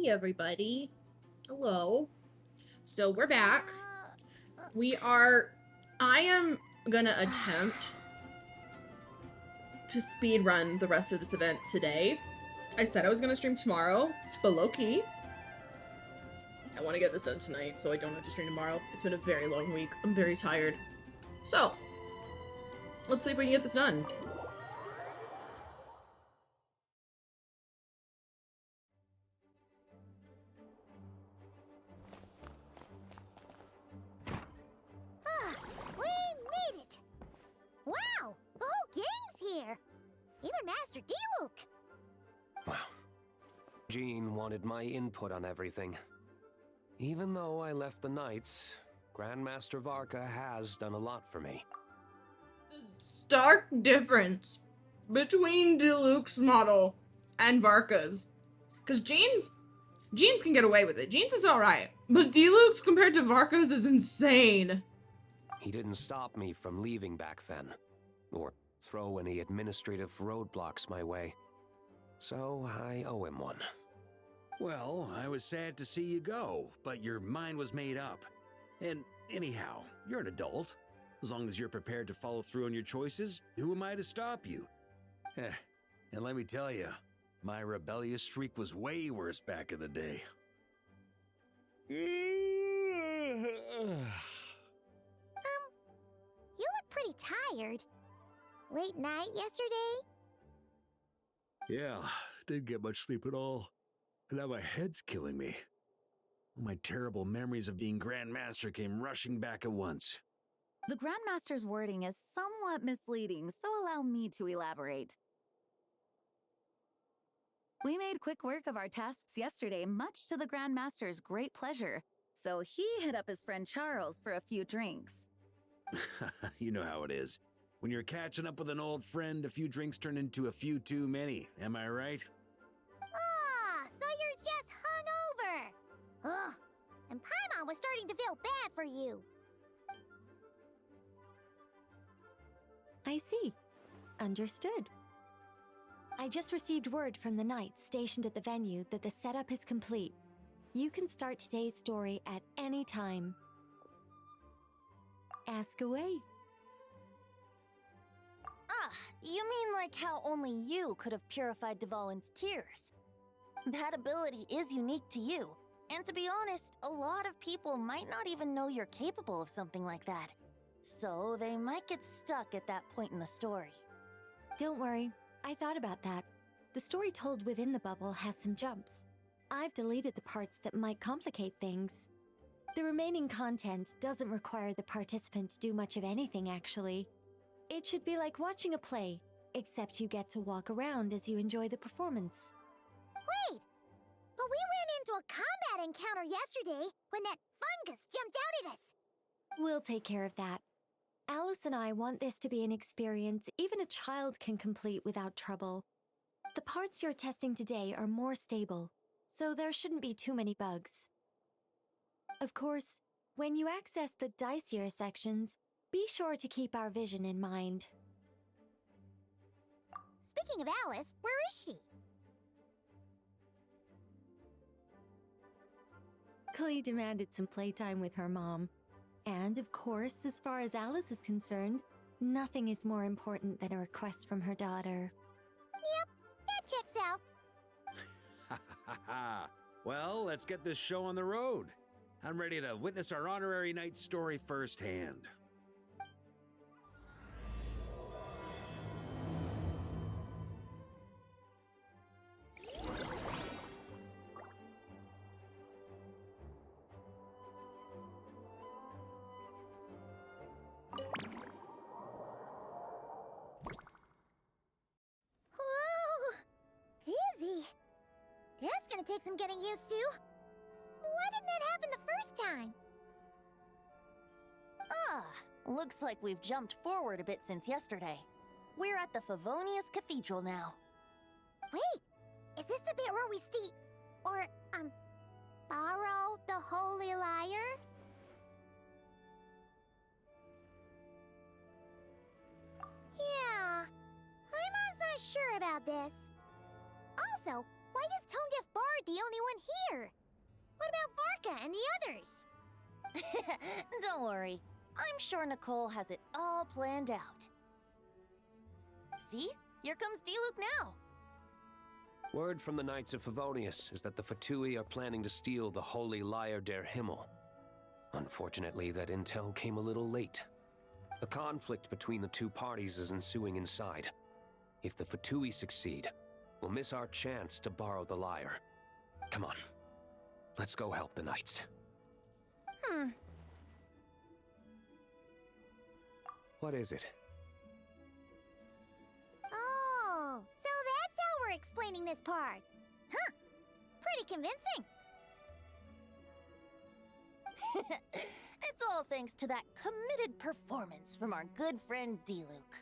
everybody. Hello. So we're back. I am gonna attempt to speed run the rest of this event today. I said I was gonna stream tomorrow, but low key, I want to get this done tonight so I don't have to stream tomorrow. It's been a very long week. I'm very tired. So, let's see if we can get this done. We made it! Wow! The whole gang's here! Even Master D-Luke! Wow. Jean wanted my input on everything. Even though I left the Knights, Grandmaster Varka has done a lot for me. The stark difference between Diluc's model and Varka's. Because Jean's can get away with it. Jean's is alright. But Diluc's compared to Varka's is insane. He didn't stop me from leaving back then, or throw any administrative roadblocks my way. So I owe him one. Well, I was sad to see you go, but your mind was made up. And anyhow, you're an adult. As long as you're prepared to follow through on your choices, who am I to stop you? And let me tell you, my rebellious streak was way worse back in the day. You look pretty tired. Late night yesterday? Yeah, didn't get much sleep at all. And now my head's killing me. My terrible memories of being Grandmaster came rushing back at once. The Grandmaster's wording is somewhat misleading, so allow me to elaborate. We made quick work of our tasks yesterday, much to the Grandmaster's great pleasure, so he hit up his friend Charles for a few drinks. You know how it is. When you're catching up with an old friend, a few drinks turn into a few too many, am I right? Ah, so you're just hungover! Ugh, and Paimon was starting to feel bad for you. I see. Understood. I just received word from the Knights stationed at the venue that the setup is complete. You can start today's story at any time. Ask away. Ah, you mean like how only you could have purified Dvalin's tears? That ability is unique to you, and to be honest, a lot of people might not even know you're capable of something like that. So they might get stuck at that point in the story. Don't worry, I thought about that. The story told within the bubble has some jumps. I've deleted the parts that might complicate things. The remaining content doesn't require the participant to do much of anything, actually. It should be like watching a play, except you get to walk around as you enjoy the performance. Wait! But we ran into a combat encounter yesterday when that fungus jumped out at us! We'll take care of that. Alice and I want this to be an experience even a child can complete without trouble. The parts you're testing today are more stable, so there shouldn't be too many bugs. Of course, when you access the dicier sections, be sure to keep our vision in mind. Speaking of Alice, where is she? Klee demanded some playtime with her mom. And of course, as far as Alice is concerned, nothing is more important than a request from her daughter. Yep, that checks out. Ha ha ha! Well, let's get this show on the road. I'm ready to witness our honorary knight story firsthand. Whoa! Dizzy! That's gonna take some getting used to. Why didn't that happen the first time? Ah, looks like we've jumped forward a bit since yesterday. We're at the Favonius Cathedral now. Wait, is this the bit where we borrow the Holy Lyre? Yeah, Paimon's not sure about this. Also, why is Tone Deaf Bard the only one here. What about Varka and the others? Don't worry. I'm sure Nicole has it all planned out. See? Here comes Diluc now. Word from the Knights of Favonius is that the Fatui are planning to steal the Holy Lyre der Himmel. Unfortunately, that intel came a little late. A conflict between the two parties is ensuing inside. If the Fatui succeed, we'll miss our chance to borrow the lyre. Come on. Let's go help the Knights. What is it? Oh, so that's how we're explaining this part. Huh. Pretty convincing. It's all thanks to that committed performance from our good friend Diluc.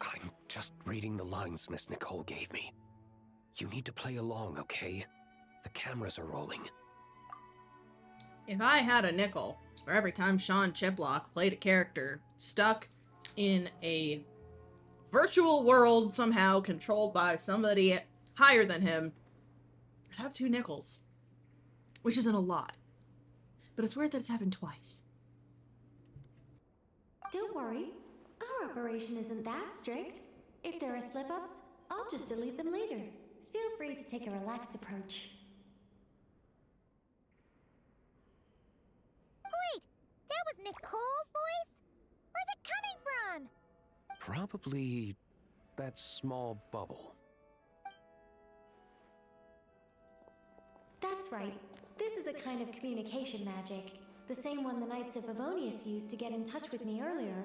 I'm just reading the lines Miss Nicole gave me. You need to play along, okay? The cameras are rolling. If I had a nickel for every time Sean Chiplock played a character stuck in a virtual world somehow controlled by somebody higher than him, I'd have 2 nickels. Which isn't a lot. But it's weird that it's happened twice. Don't worry. Our operation isn't that strict. If there are slip-ups, I'll just delete them later. Feel free to take a relaxed approach. Wait, that was Nicole's voice? Where's it coming from? Probably that small bubble. That's right. This is a kind of communication magic. The same one the Knights of Favonius used to get in touch with me earlier.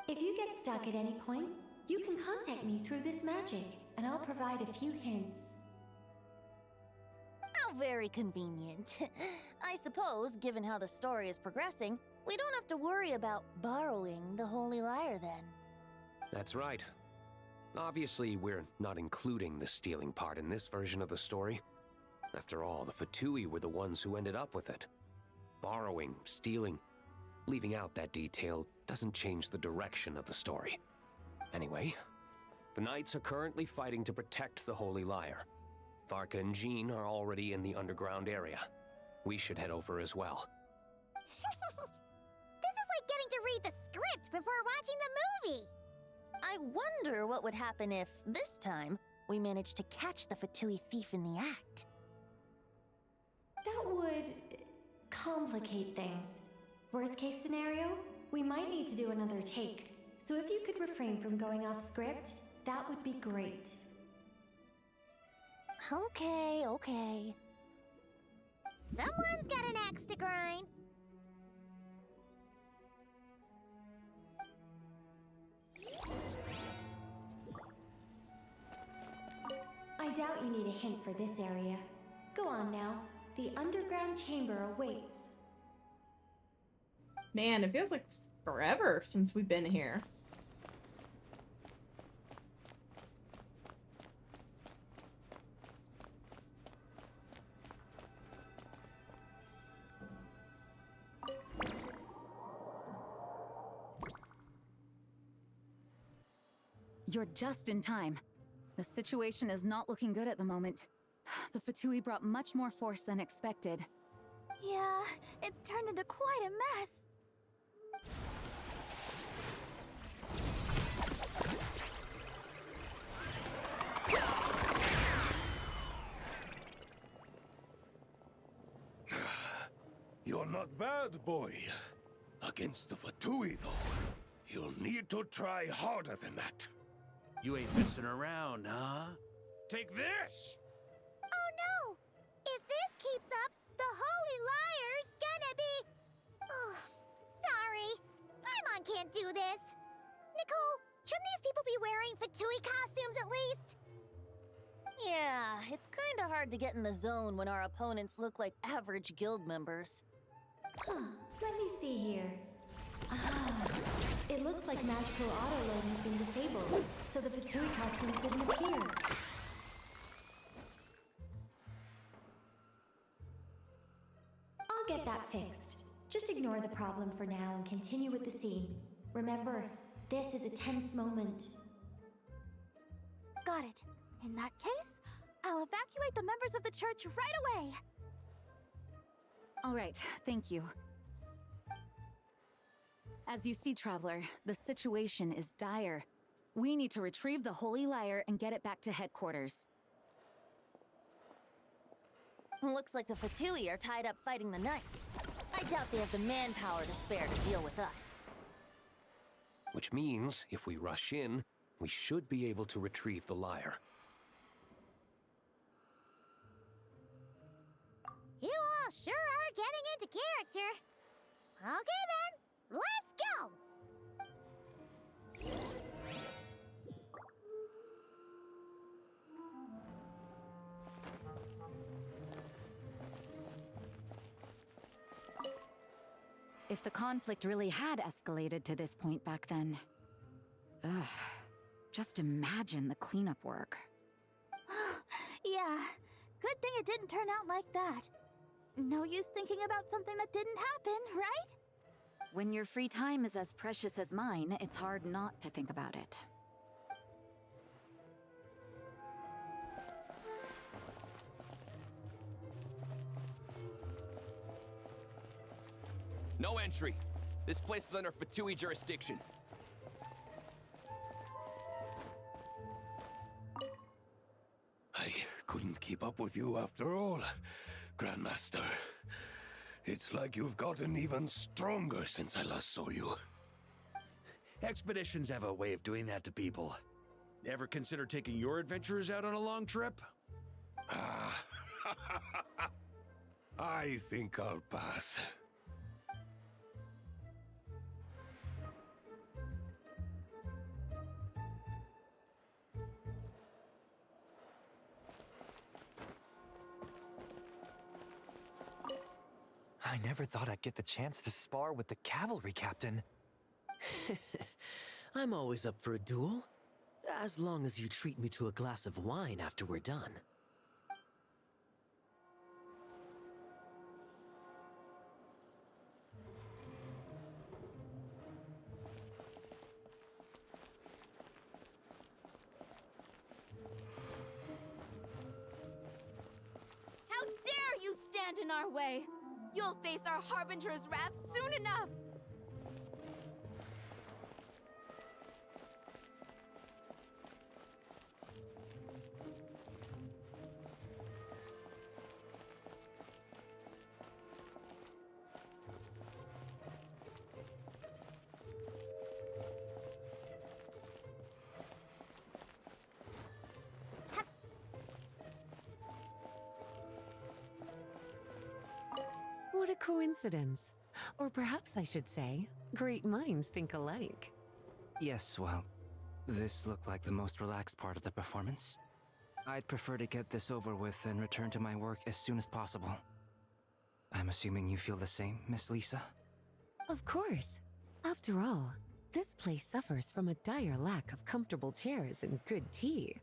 If you get stuck at any point, you can contact me through this magic, and I'll provide a few hints. How very convenient. I suppose, given how the story is progressing, we don't have to worry about borrowing the Holy Lyre then. That's right. Obviously, we're not including the stealing part in this version of the story. After all, the Fatui were the ones who ended up with it. Borrowing, stealing, leaving out that detail doesn't change the direction of the story. Anyway, the Knights are currently fighting to protect the Holy Lyre. Varka and Jean are already in the underground area. We should head over as well. This is like getting to read the script before watching the movie. I wonder what would happen if, this time, we managed to catch the Fatui thief in the act. That would complicate things. Worst case scenario, we might need to do another take. So if you could refrain from going off script, that would be great. Okay. Someone's got an axe to grind. I doubt you need a hint for this area. Go on now. The underground chamber awaits. Man, it feels like forever since we've been here. You're just in time. The situation is not looking good at the moment. The Fatui brought much more force than expected. Yeah, it's turned into quite a mess. You're not bad, boy. Against the Fatui, though, you'll need to try harder than that. You ain't messing around, huh? Take this! Oh no! If this keeps up, the Holy Lyre's gonna be... Oh, sorry. Paimon can't do this. Nicole, shouldn't these people be wearing Fatui costumes at least? Yeah, it's kinda hard to get in the zone when our opponents look like average guild members. Let me see here. It looks like magical auto-load has been disabled, so the Fatui costumes didn't appear. I'll get that fixed. Just ignore the problem for now and continue with the scene. Remember, this is a tense moment. Got it. In that case, I'll evacuate the members of the church right away. All right, thank you. As you see, Traveler, the situation is dire. We need to retrieve the Holy Lyre and get it back to headquarters. Looks like the Fatui are tied up fighting the Knights. I doubt they have the manpower to spare to deal with us. Which means, if we rush in, we should be able to retrieve the lyre. You all sure are getting into character. Okay then, let's go! If the conflict really had escalated to this point back then... Ugh. Just imagine the cleanup work. Yeah, good thing it didn't turn out like that. No use thinking about something that didn't happen, right? When your free time is as precious as mine, it's hard not to think about it. No entry. This place is under Fatui jurisdiction. I couldn't keep up with you after all, Grandmaster. It's like you've gotten even stronger since I last saw you. Expeditions have a way of doing that to people. Ever consider taking your adventurers out on a long trip? Ah, I think I'll pass. I never thought I'd get the chance to spar with the cavalry captain. I'm always up for a duel, as long as you treat me to a glass of wine after we're done. How dare you stand in our way! You'll face our Harbinger's wrath soon enough! What a coincidence. Or perhaps I should say, great minds think alike. Yes, well, this looked like the most relaxed part of the performance. I'd prefer to get this over with and return to my work as soon as possible. I'm assuming you feel the same, Miss Lisa? Of course. After all, this place suffers from a dire lack of comfortable chairs and good tea.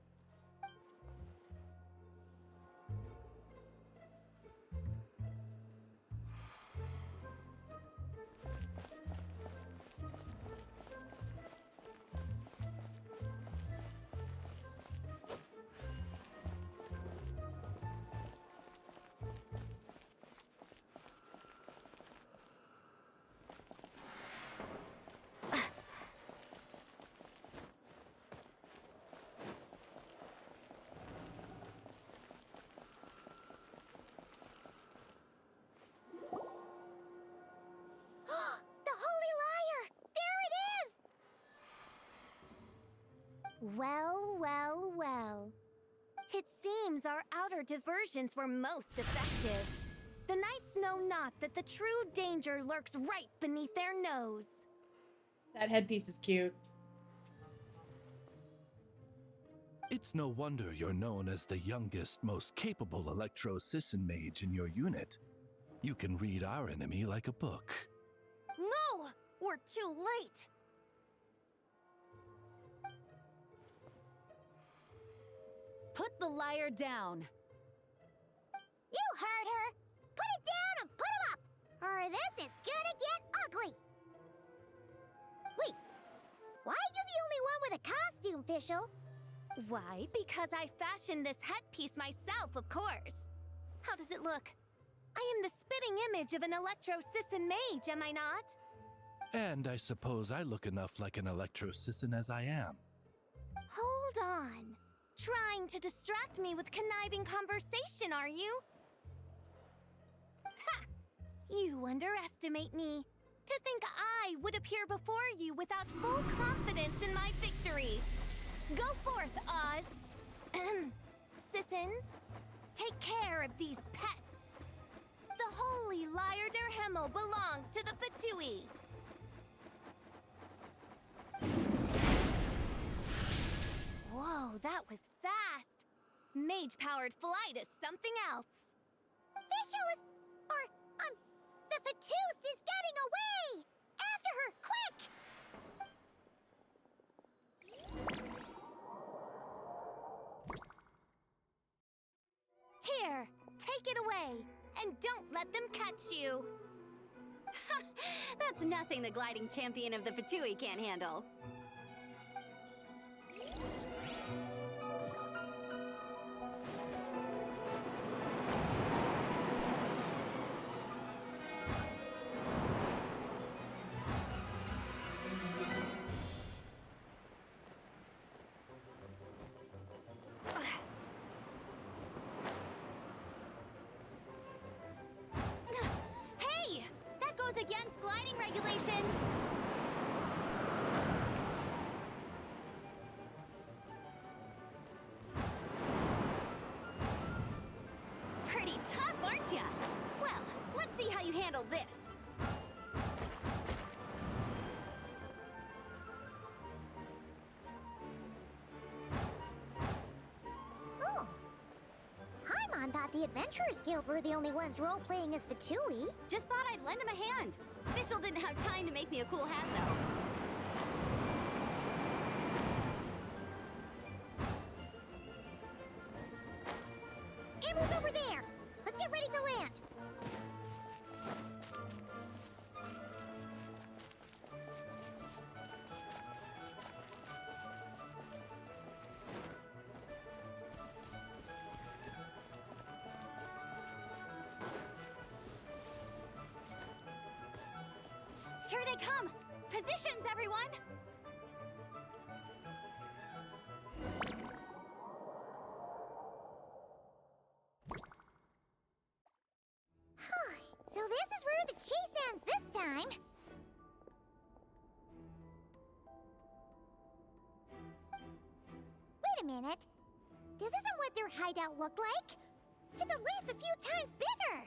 Well, well, well. It seems our outer diversions were most effective. The knights know not that the true danger lurks right beneath their nose. That headpiece is cute. It's no wonder you're known as the youngest, most capable electro-Sisson mage in your unit. You can read our enemy like a book. No! We're too late! Put the lyre down. You heard her! Put it down and put him up! Or this is gonna get ugly! Wait, why are you the only one with a costume, Fischl? Why? Because I fashioned this headpiece myself, of course. How does it look? I am the spitting image of an Electro-Sisson mage, am I not? And I suppose I look enough like an Electro-Sisson as I am. Hold on. Trying to distract me with conniving conversation, are you? Ha! You underestimate me. To think I would appear before you without full confidence in my victory. Go forth, Oz. Sissons, take care of these pests. The holy Lyre der Himmel belongs to the Fatui. Whoa, that was fast. Mage-powered flight is something else. Fischl is... the Fatus is getting away! After her, quick! Here, take it away, and don't let them catch you. That's nothing the gliding champion of the Fatui can't handle. Hey! That goes against gliding regulations! Pretty tough, aren't ya? Well, let's see how you handle this. Oh. Paimon thought the Adventurers Guild were the only ones role-playing as Fatui. Just thought I'd lend him a hand. Fischl didn't have time to make me a cool hat, though. Amber's over there! Let's get ready to land! Here they come! Positions, everyone! So this is where the chase ends this time. Wait a minute. This isn't what their hideout looked like. It's at least a few times bigger.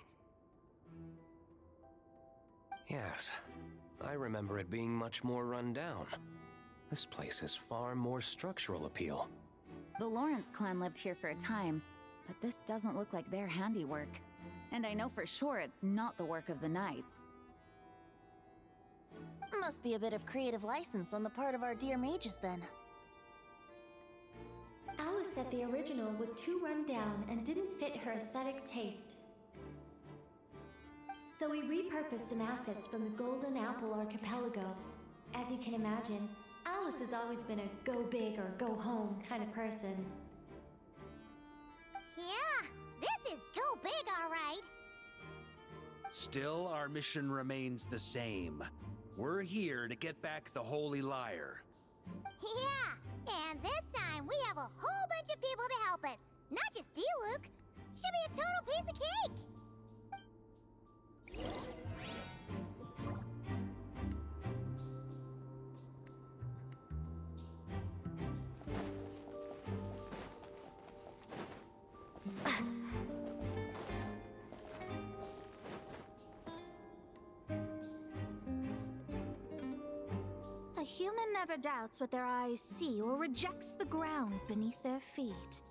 Yes, I remember it being much more run down. This place has far more structural appeal. The Lawrence clan lived here for a time, but this doesn't look like their handiwork. And I know for sure it's not the work of the Knights. Must be a bit of creative license on the part of our dear mages, then. Alice said the original was too run down and didn't fit her aesthetic taste. So we repurposed some assets from the Golden Apple Archipelago. As you can imagine, Alice has always been a go big or go home kind of person. Yeah, this is go big, all right. Still, our mission remains the same. We're here to get back the Holy Lyre. Yeah, and this time we have a whole bunch of people to help us. Not just Diluc. Should be a total piece of cake. A human never doubts what their eyes see or rejects the ground beneath their feet.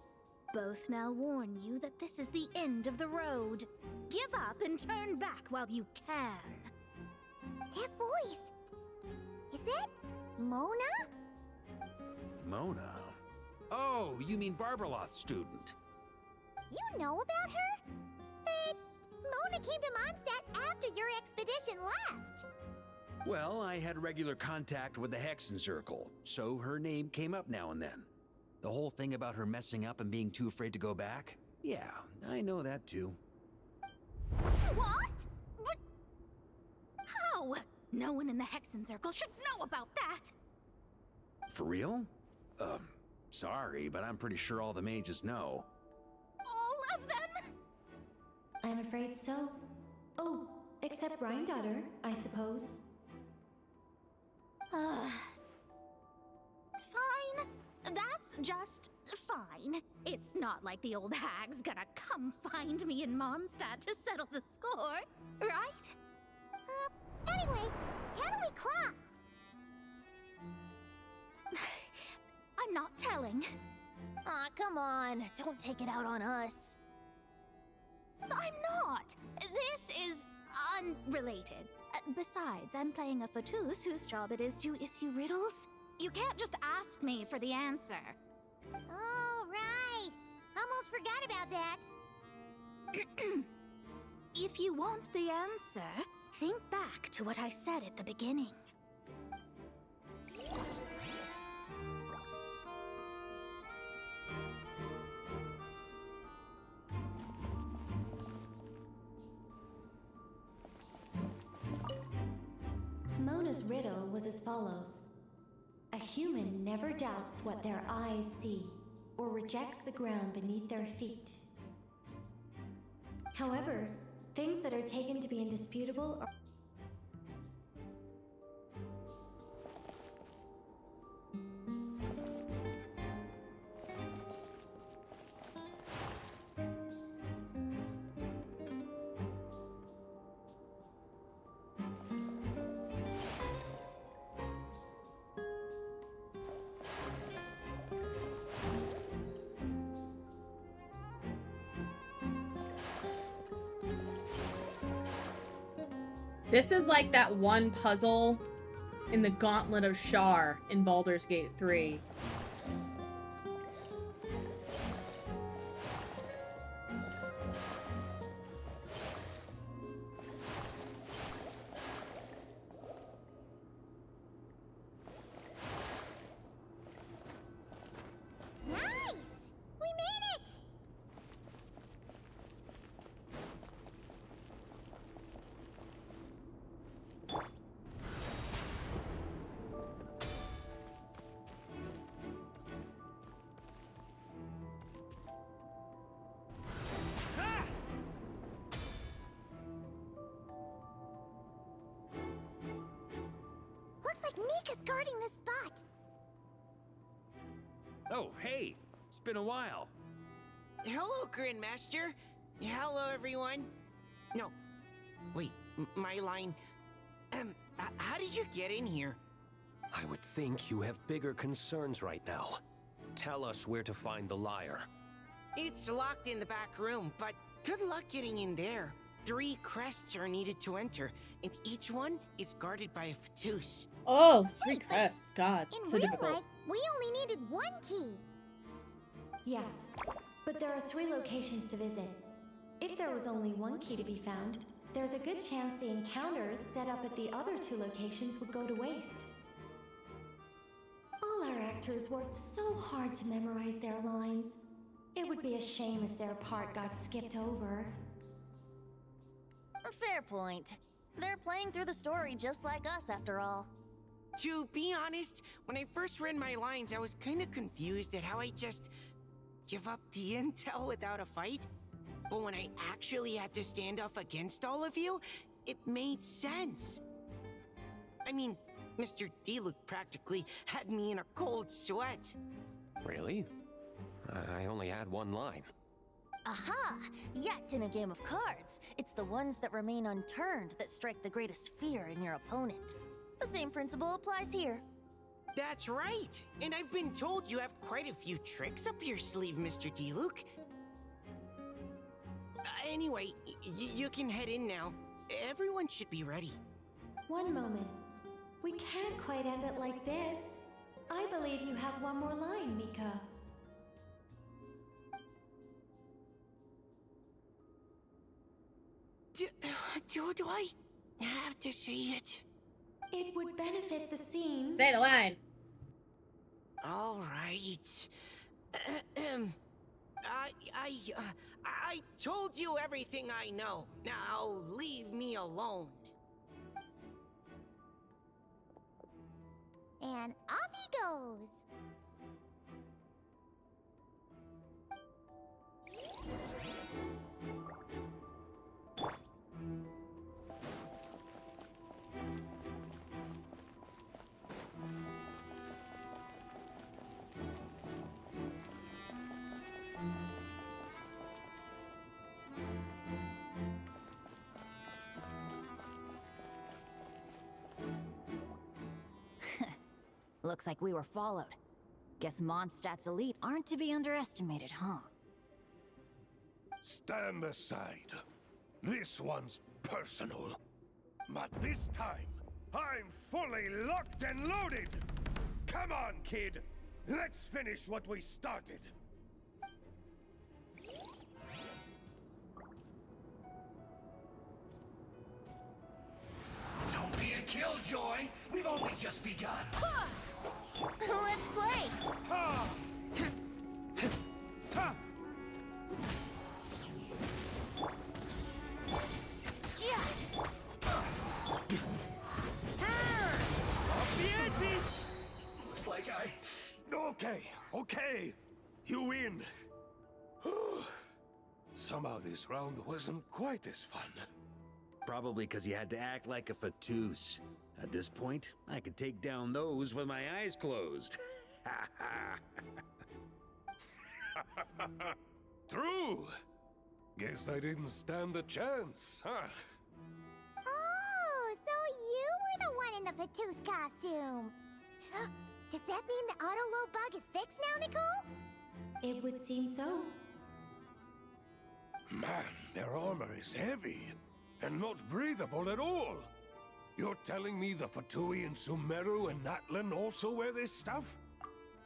Both now warn you that this is the end of the road. Give up and turn back while you can. That voice! Is it Mona? Mona? Oh, you mean Barbarloth's student. You know about her? But Mona came to Mondstadt after your expedition left. Well, I had regular contact with the Hexen Circle, so her name came up now and then. The whole thing about her messing up and being too afraid to go back? Yeah, I know that too. What? But how? No one in the Hexen Circle should know about that. For real? Sorry, but I'm pretty sure all the mages know. All of them? I'm afraid so. Oh, except Rhine-Daughter, I suppose. Fine. That's just fine. It's not like the old hag's gonna come find me in Mondstadt to settle the score, right? Anyway, how do we cross? I'm not telling. Aw, come on. Don't take it out on us. I'm not. This is unrelated. Besides, I'm playing a Fatus whose job it is to issue riddles. You can't just ask me for the answer. All right. Almost forgot about that. If you want the answer, think back to what I said at the beginning. Mona's riddle was as follows. A human never doubts what their eyes see, or rejects the ground beneath their feet. However, things that are taken to be indisputable are This is like that one puzzle in the Gauntlet of Shar in Baldur's Gate 3. Mika's guarding this spot. Oh, hey! It's been a while. Hello, Grandmaster. Hello, everyone. No. Wait, my line. How did you get in here? I would think you have bigger concerns right now. Tell us where to find the lyre. It's locked in the back room, but good luck getting in there. 3 crests are needed to enter, and each one is guarded by a Fatus. Oh, 3 crests. God, In so real difficult. life, we only needed 1 key. Yes, but there are 3 locations to visit. If there was only 1 key to be found, there's a good chance the encounters set up at the other 2 locations would go to waste. All our actors worked so hard to memorize their lines. It would be a shame if their part got skipped over. Fair point. They're playing through the story just like us, after all. To be honest, when I first read my lines, I was kind of confused at how I just give up the intel without a fight. But when I actually had to stand up against all of you, it made sense. I mean, Mr. D-Luke practically had me in a cold sweat. Really? I only had 1 line. Aha! Yet in a game of cards, it's the ones that remain unturned that strike the greatest fear in your opponent. The same principle applies here. That's right! And I've been told you have quite a few tricks up your sleeve, Mr. D-Luke. Anyway, you can head in now. Everyone should be ready. One moment. We can't quite end it like this. I believe you have 1 more line, Mika. Do I have to say it? It would benefit the scene. Say the line. All right. I told you everything I know. Now leave me alone. And off he goes. Looks like we were followed. Guess Mondstadt's elite aren't to be underestimated, huh? Stand aside. This one's personal. But this time, I'm fully locked and loaded! Come on, kid! Let's finish what we started! Don't be a killjoy! We've only just begun! Let's play! Looks like I... Okay. You win. Somehow this round wasn't quite as fun. Probably because you had to act like a fatus. At this point, I could take down those with my eyes closed. True. Guess I didn't stand a chance, huh? Oh, so you were the one in the Patoos costume. Does that mean the auto-load bug is fixed now, Nicole? It would seem so. Man, their armor is heavy and not breathable at all. You're telling me the Fatui and Sumeru and Natlan also wear this stuff?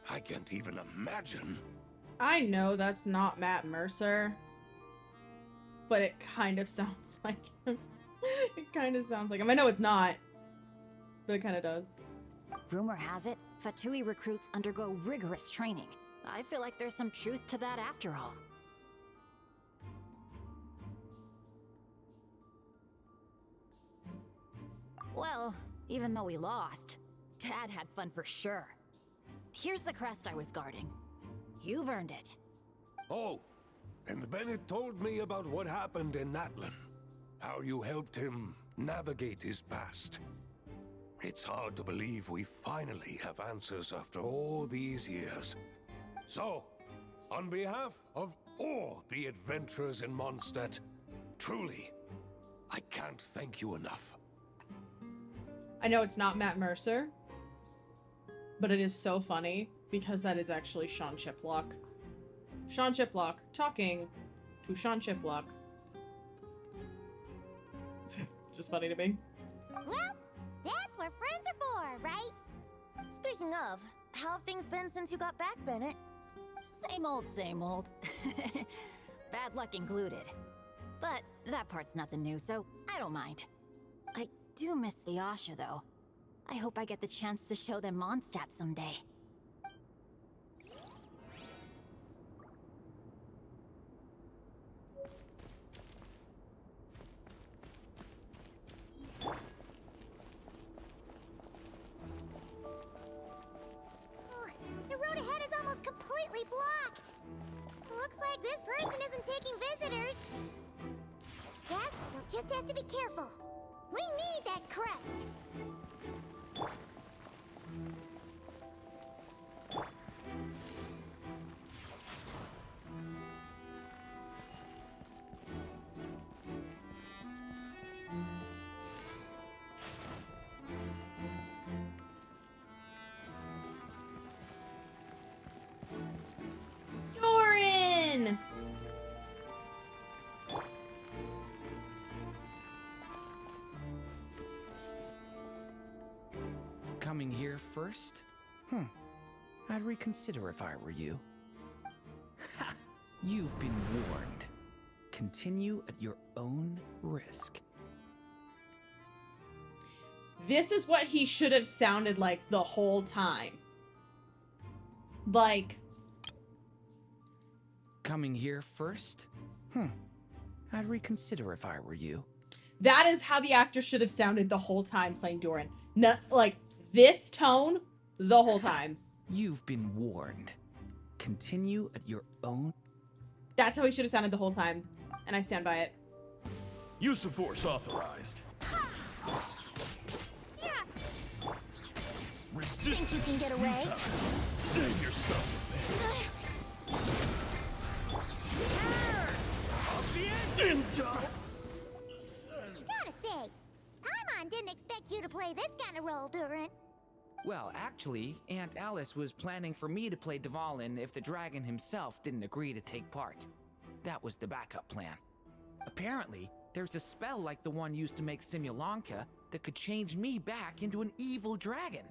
I can't even imagine. I know that's not Matt Mercer, but it kind of sounds like him. It kind of sounds like him. I know it's not, but it kind of does. Rumor has it, Fatui recruits undergo rigorous training. I feel like there's some truth to that after all. Well, even though we lost, Dad had fun for sure. Here's the crest I was guarding. You've earned it. Oh, and Bennett told me about what happened in Natlan. How you helped him navigate his past. It's hard to believe we finally have answers after all these years. So, on behalf of all the adventurers in Mondstadt, truly, I can't thank you enough. I know it's not Matt Mercer, but it is so funny because that is actually Sean Chiplock. Sean Chiplock talking to Sean Chiplock. Just funny to me. Well, that's what friends are for, right? Speaking of, how have things been since you got back, Bennett? Same old, same old. Bad luck included. But that part's nothing new, so I don't mind. I do miss the Asha, though. I hope I get the chance to show them Mondstadt someday. The road ahead is almost completely blocked. Looks like this person isn't taking visitors. Guess we'll just have to be careful. We need that crest. Doran! Coming here first? I'd reconsider if I were you. Ha! You've been warned. Continue at your own risk. This is what he should have sounded like the whole time. Like, coming here first? I'd reconsider if I were you. That is how the actor should have sounded the whole time playing Doran. Not like this tone the whole time. You've been warned. Continue at your own. That's how he should have sounded the whole time, and I stand by it. Use of force authorized. Resistance. Think you can get away? Save yourself. Gotta say, Paimon didn't expect you to play this kind of role, Duran. Well, actually, Aunt Alice was planning for me to play Dvalin if the dragon himself didn't agree to take part. That was the backup plan. Apparently, there's a spell like the one used to make Simulanka that could change me back into an evil dragon.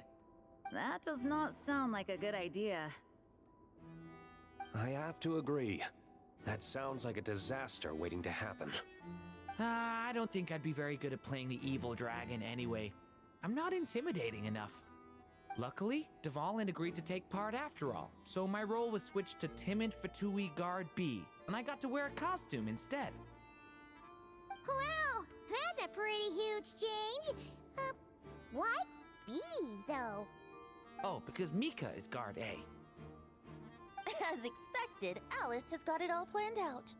That does not sound like a good idea. I have to agree. That sounds like a disaster waiting to happen. I don't think I'd be very good at playing the evil dragon anyway. I'm not intimidating enough. Luckily, Dvalin agreed to take part after all, so my role was switched to Timid Fatui Guard B, and I got to wear a costume instead. Wow, that's a pretty huge change. Why B, though? Oh, because Mika is Guard A. As expected, Alice has got it all planned out.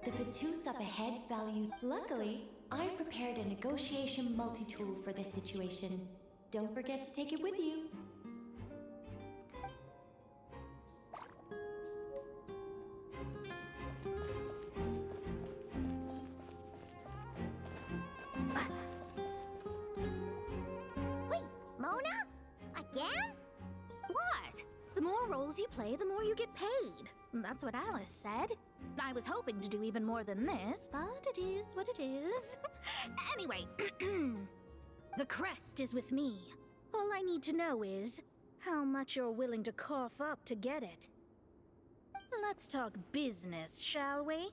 The Vatus up ahead values. Luckily, I've prepared a negotiation multi-tool for this situation. Don't forget to take it with you. Wait, Mona? Again? What? The more roles you play, the more you get paid. That's what Alice said. I was hoping to do even more than this, but it is what it is. Anyway, the crest is with me. All I need to know is how much you're willing to cough up to get it. Let's talk business, shall we?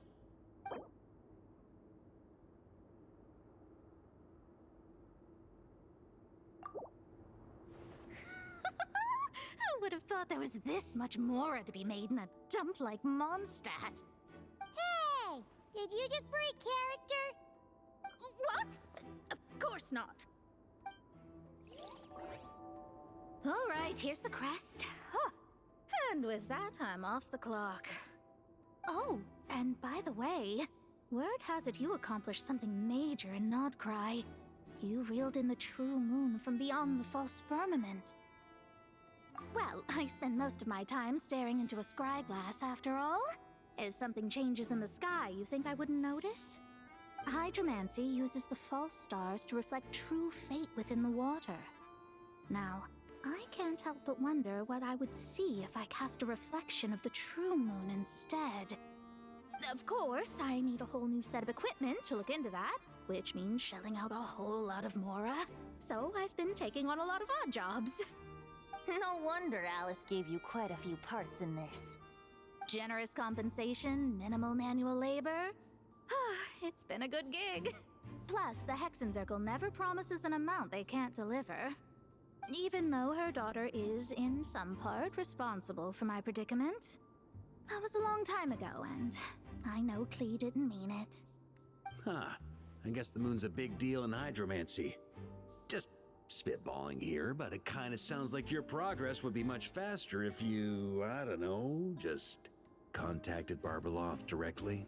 I would have thought there was this much Mora to be made in a dump like Mondstadt. Hey! Did you just break character? What? Of course not. All right, here's the crest. Huh. And with that, I'm off the clock. Oh, and by the way, word has it you accomplished something major in Nodcry. You reeled in the true moon from beyond the false firmament. Well, I spend most of my time staring into a scry glass after all. If something changes in the sky, you think I wouldn't notice? Hydromancy uses the false stars to reflect true fate within the water. Now, I can't help but wonder what I would see if I cast a reflection of the true moon instead. Of course, I need a whole new set of equipment to look into that, which means shelling out a whole lot of Mora. So I've been taking on a lot of odd jobs. No wonder Alice gave you quite a few parts in this. Generous compensation, minimal manual labor. It's been a good gig. Plus, the Hexenzirkel never promises an amount they can't deliver. Even though her daughter is, in some part, responsible for my predicament. That was a long time ago, and I know Klee didn't mean it. Huh. I guess the moon's a big deal in hydromancy. Just spitballing here, but it kind of sounds like your progress would be much faster if you, I don't know, just contacted Barbeloth directly.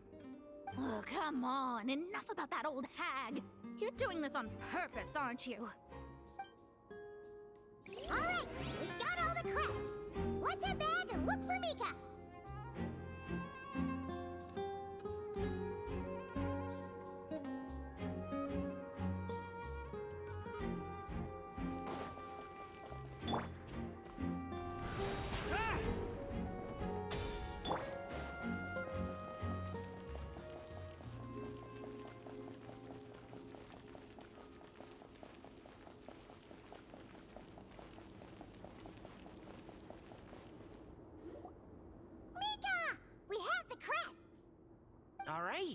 Oh, come on. Enough about that old hag. You're doing this on purpose, aren't you? Alright, we've got all the crests. Let's head back and look for Mika.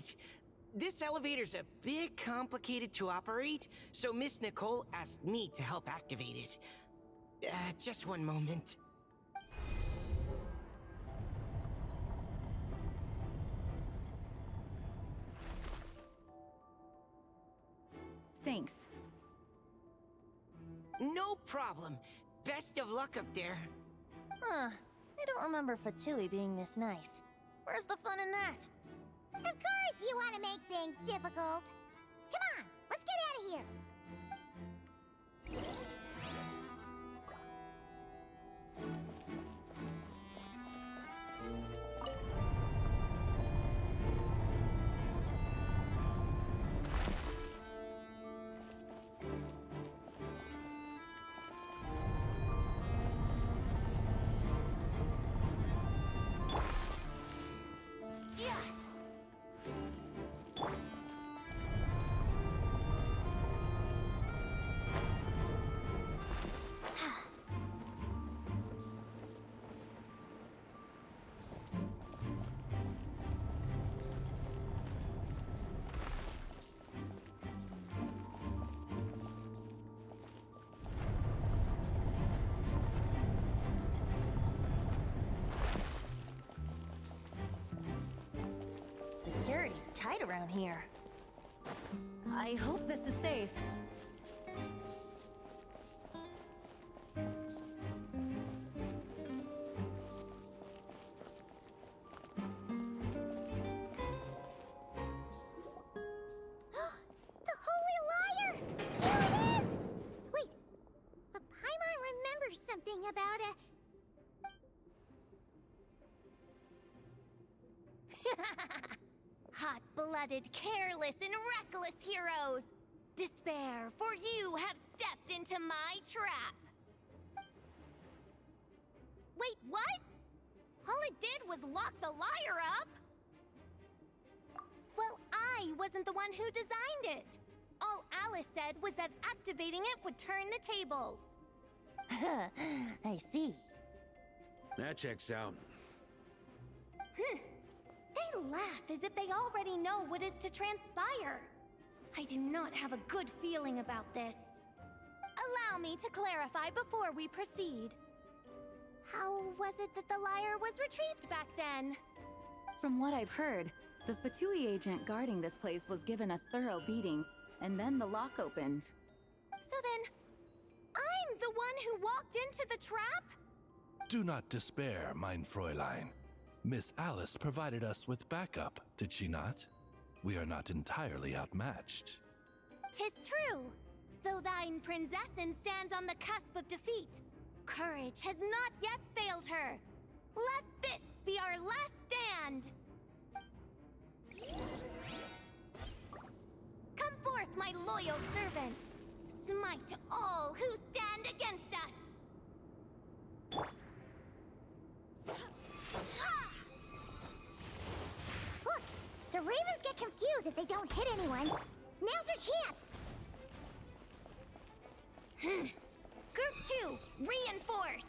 right. This elevator's a bit complicated to operate, so Miss Nicole asked me to help activate it. Just one moment. Thanks. No problem. Best of luck up there. Huh. I don't remember Fatui being this nice. Where's the fun in that? Of course you want to make things difficult. Come on, let's get out of here. Security's tight around here. I hope this is safe. The Holy Liar! Here it is! Wait, but Paimon remembers something about a... Hot-blooded, careless, and reckless heroes! Despair, for you have stepped into my trap! Wait, what? All it did was lock the liar up! Well, I wasn't the one who designed it! All Alice said was that activating it would turn the tables. I see. That checks out. They laugh as if they already know what is to transpire. I do not have a good feeling about this. Allow me to clarify before we proceed. How was it that the liar was retrieved back then? From what I've heard, the Fatui agent guarding this place was given a thorough beating, and then the lock opened. So then, I'm the one who walked into the trap? Do not despair, mein Fräulein. Miss Alice provided us with backup, did she not? We are not entirely outmatched. 'Tis true. Though thine Prinzessin stands on the cusp of defeat, courage has not yet failed her. Let this be our last stand! Come forth, my loyal servants! Smite all who stand against us! Look, the Ravens get confused if they don't hit anyone. Now's your chance! Group 2, reinforce!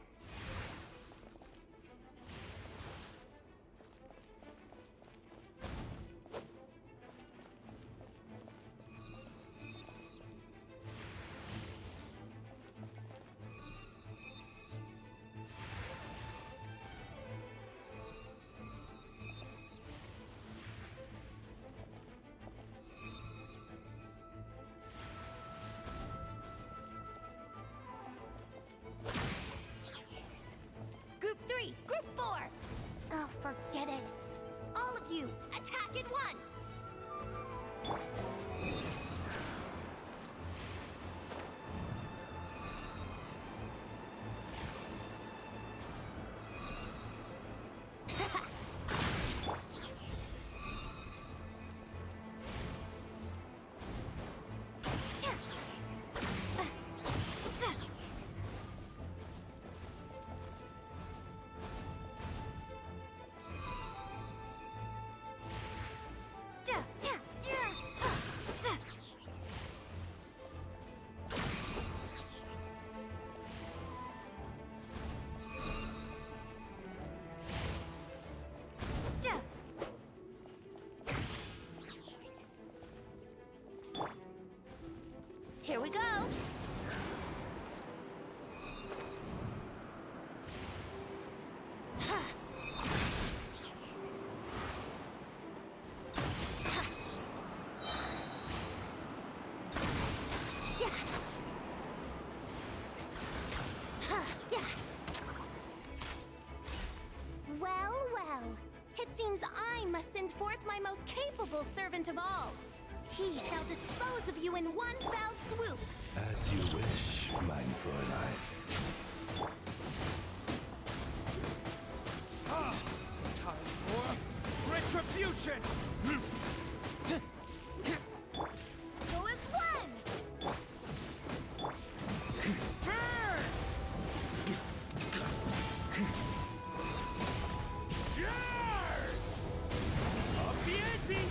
we go. Well, well. It seems I must send forth my most capable servant of all. He shall dispose of you in one fell swoop. As you wish, mein Fräulein. Time for retribution! Go as one! Burn! Up the ante!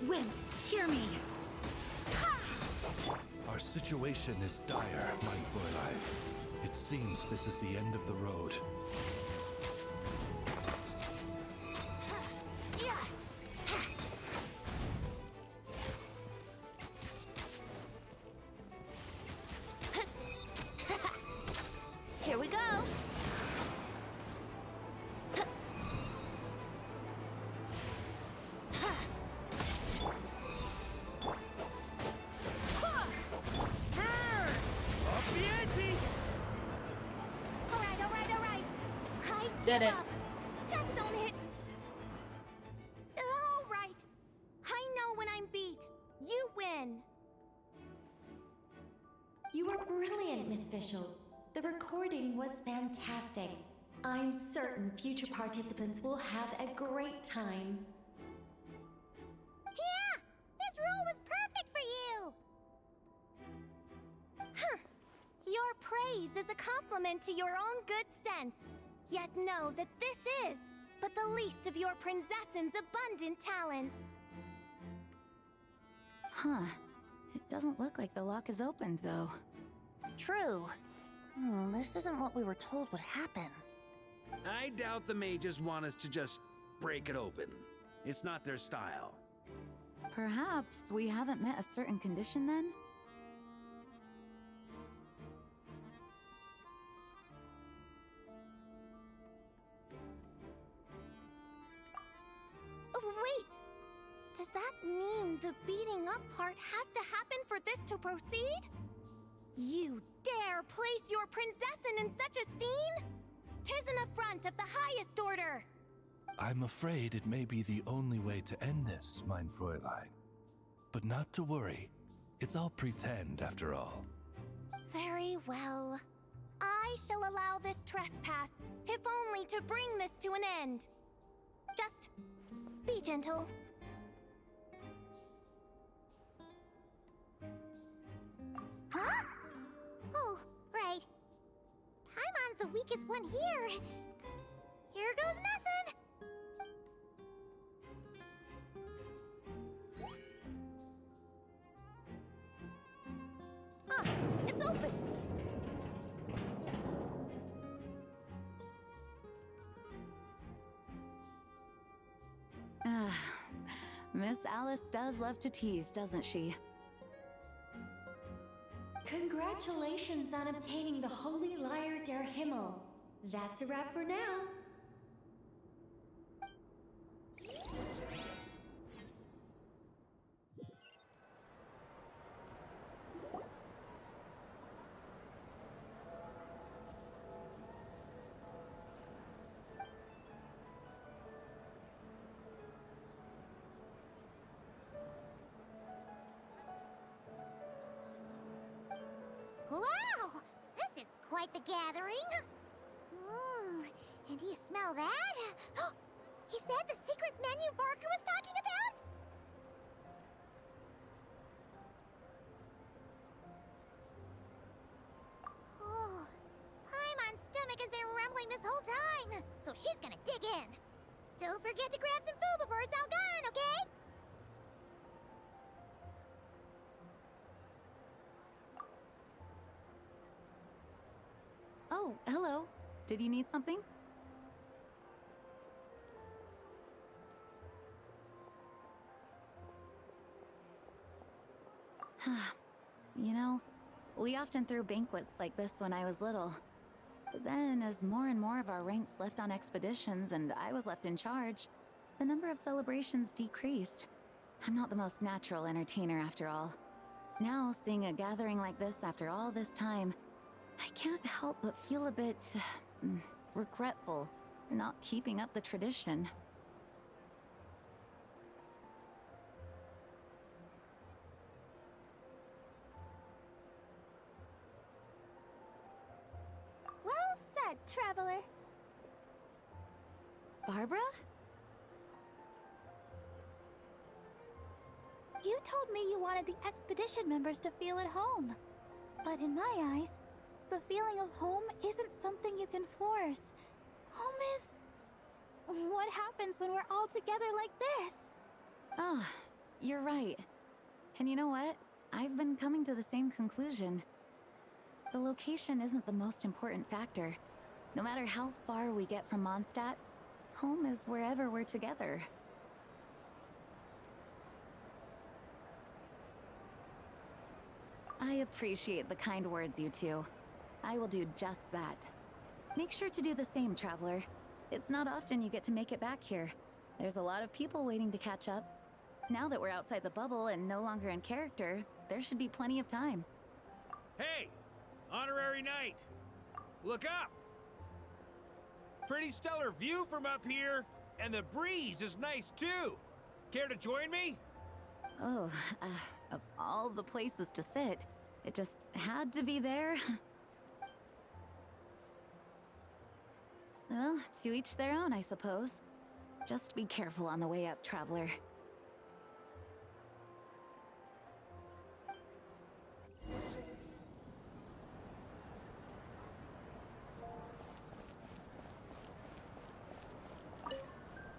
Wind, hear me. Our situation is dire, mein Fräulein. It seems this is the end of the road. Here we go. Did it. Just don't hit. All right. I know when I'm beat. You win. You were brilliant, Miss Fischl. The recording was fantastic. I'm certain future participants will have a great time. Yeah! This role was perfect for you! Huh. Your praise is a compliment to your own good sense. Yet know that this is but the least of your princess's abundant talents. Huh. It doesn't look like the lock is opened, though. True. This isn't what we were told would happen. I doubt the mages want us to just break it open. It's not their style. Perhaps we haven't met a certain condition then? Oh, wait! Does that mean the beating up part has to happen for this to proceed? You dare place your princessin in such a scene? 'Tis an affront of the highest order! I'm afraid it may be the only way to end this, mein Fräulein. But not to worry. It's all pretend, after all. Very well. I shall allow this trespass, if only to bring this to an end. Just be gentle. Huh? Oh, right. Paimon's the weakest one here. Here goes nothing! Ah, it's open! Miss Alice does love to tease, doesn't she? Congratulations on obtaining the Holy Lyre der Himmel. That's a wrap for now. Wow! This is quite the gathering! And do you smell that? Is that the secret menu Barker was talking about? Oh, Paimon's stomach has been rumbling this whole time, so she's gonna dig in. Don't forget to grab some food before it's all gone, okay? Oh, hello. Did you need something? You know, we often threw banquets like this when I was little. But then, as more and more of our ranks left on expeditions and I was left in charge, the number of celebrations decreased. I'm not the most natural entertainer after all. Now, seeing a gathering like this after all this time, I can't help but feel a bit regretful for not keeping up the tradition. Well said, traveler. Barbara? You told me you wanted the expedition members to feel at home. But in my eyes, the feeling of home isn't something you can force. Home is... what happens when we're all together like this? Oh, you're right. And you know what? I've been coming to the same conclusion. The location isn't the most important factor. No matter how far we get from Mondstadt, home is wherever we're together. I appreciate the kind words, you two. I will do just that. Make sure to do the same, traveler. It's not often you get to make it back here. There's a lot of people waiting to catch up. Now that we're outside the bubble and no longer in character, there should be plenty of time. Hey! Honorary Knight! Look up! Pretty stellar view from up here, and the breeze is nice too. Care to join me? Oh, of all the places to sit, it just had to be there. Well, to each their own, I suppose. Just be careful on the way up, traveler.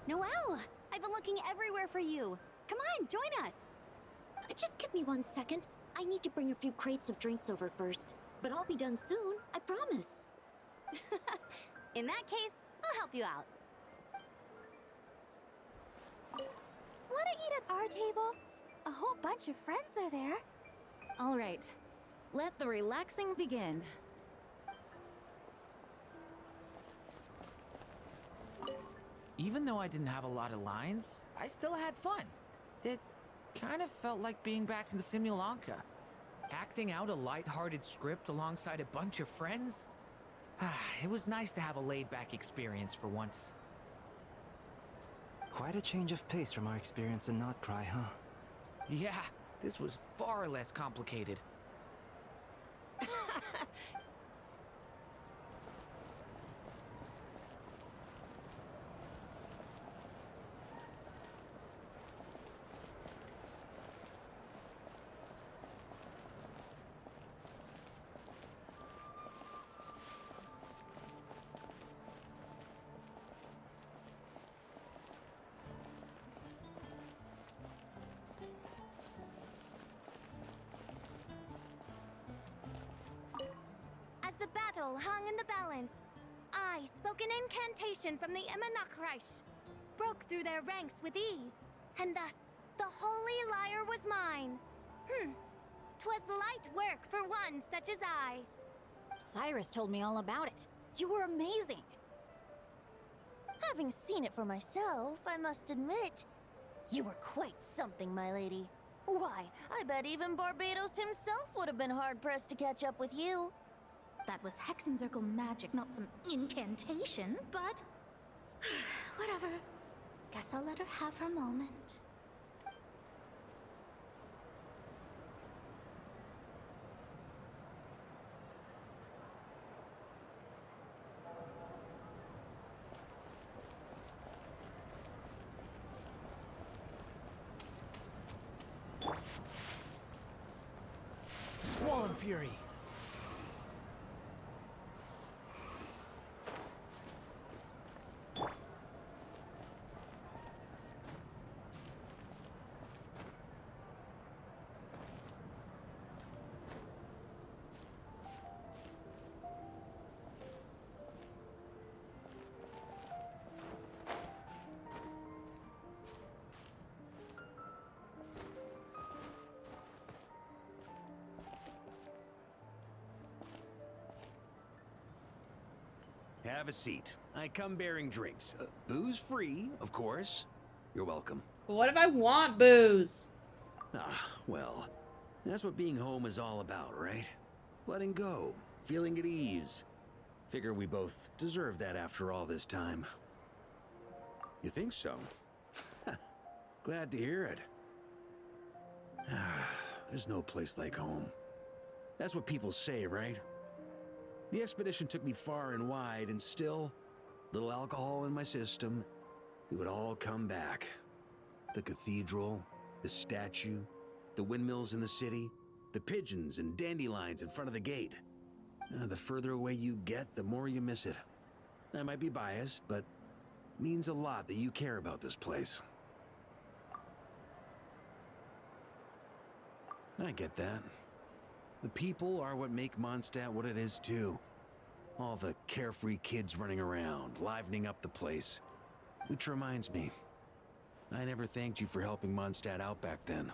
Noelle! I've been looking everywhere for you. Come on, join us. Just give me 1 second. I need to bring a few crates of drinks over first. But I'll be done soon, I promise. In that case, I'll help you out. Wanna eat at our table? A whole bunch of friends are there. All right, let the relaxing begin. Even though I didn't have a lot of lines, I still had fun. It kind of felt like being back in the Simulanka. Acting out a light-hearted script alongside a bunch of friends. It was nice to have a laid-back experience for once. Quite a change of pace from our experience in Not Cry, huh? Yeah, this was far less complicated. As the battle hung in the balance, I spoke an incantation from the Emanachreich, broke through their ranks with ease, and thus the holy lyre was mine. 'Twas light work for one such as I. Cyrus told me all about it. You were amazing. Having seen it for myself, I must admit, you were quite something, my lady. Why, I bet even Barbados himself would have been hard-pressed to catch up with you. That was Hexencircle magic, not some incantation, but... whatever. Guess I'll let her have her moment. Squall Fury! Have a seat. I come bearing drinks. Booze free, of course. You're welcome. But what if I want booze? Ah, well, that's what being home is all about, right? Letting go, feeling at ease. Figure we both deserve that after all this time. You think so? Glad to hear it. There's no place like home. That's what people say, right? The expedition took me far and wide, and still, little alcohol in my system, it would all come back. The cathedral, the statue, the windmills in the city, the pigeons and dandelions in front of the gate. The further away you get, the more you miss it. I might be biased, but it means a lot that you care about this place. I get that. The people are what make Mondstadt what it is too. All the carefree kids running around, livening up the place. Which reminds me, I never thanked you for helping Mondstadt out back then.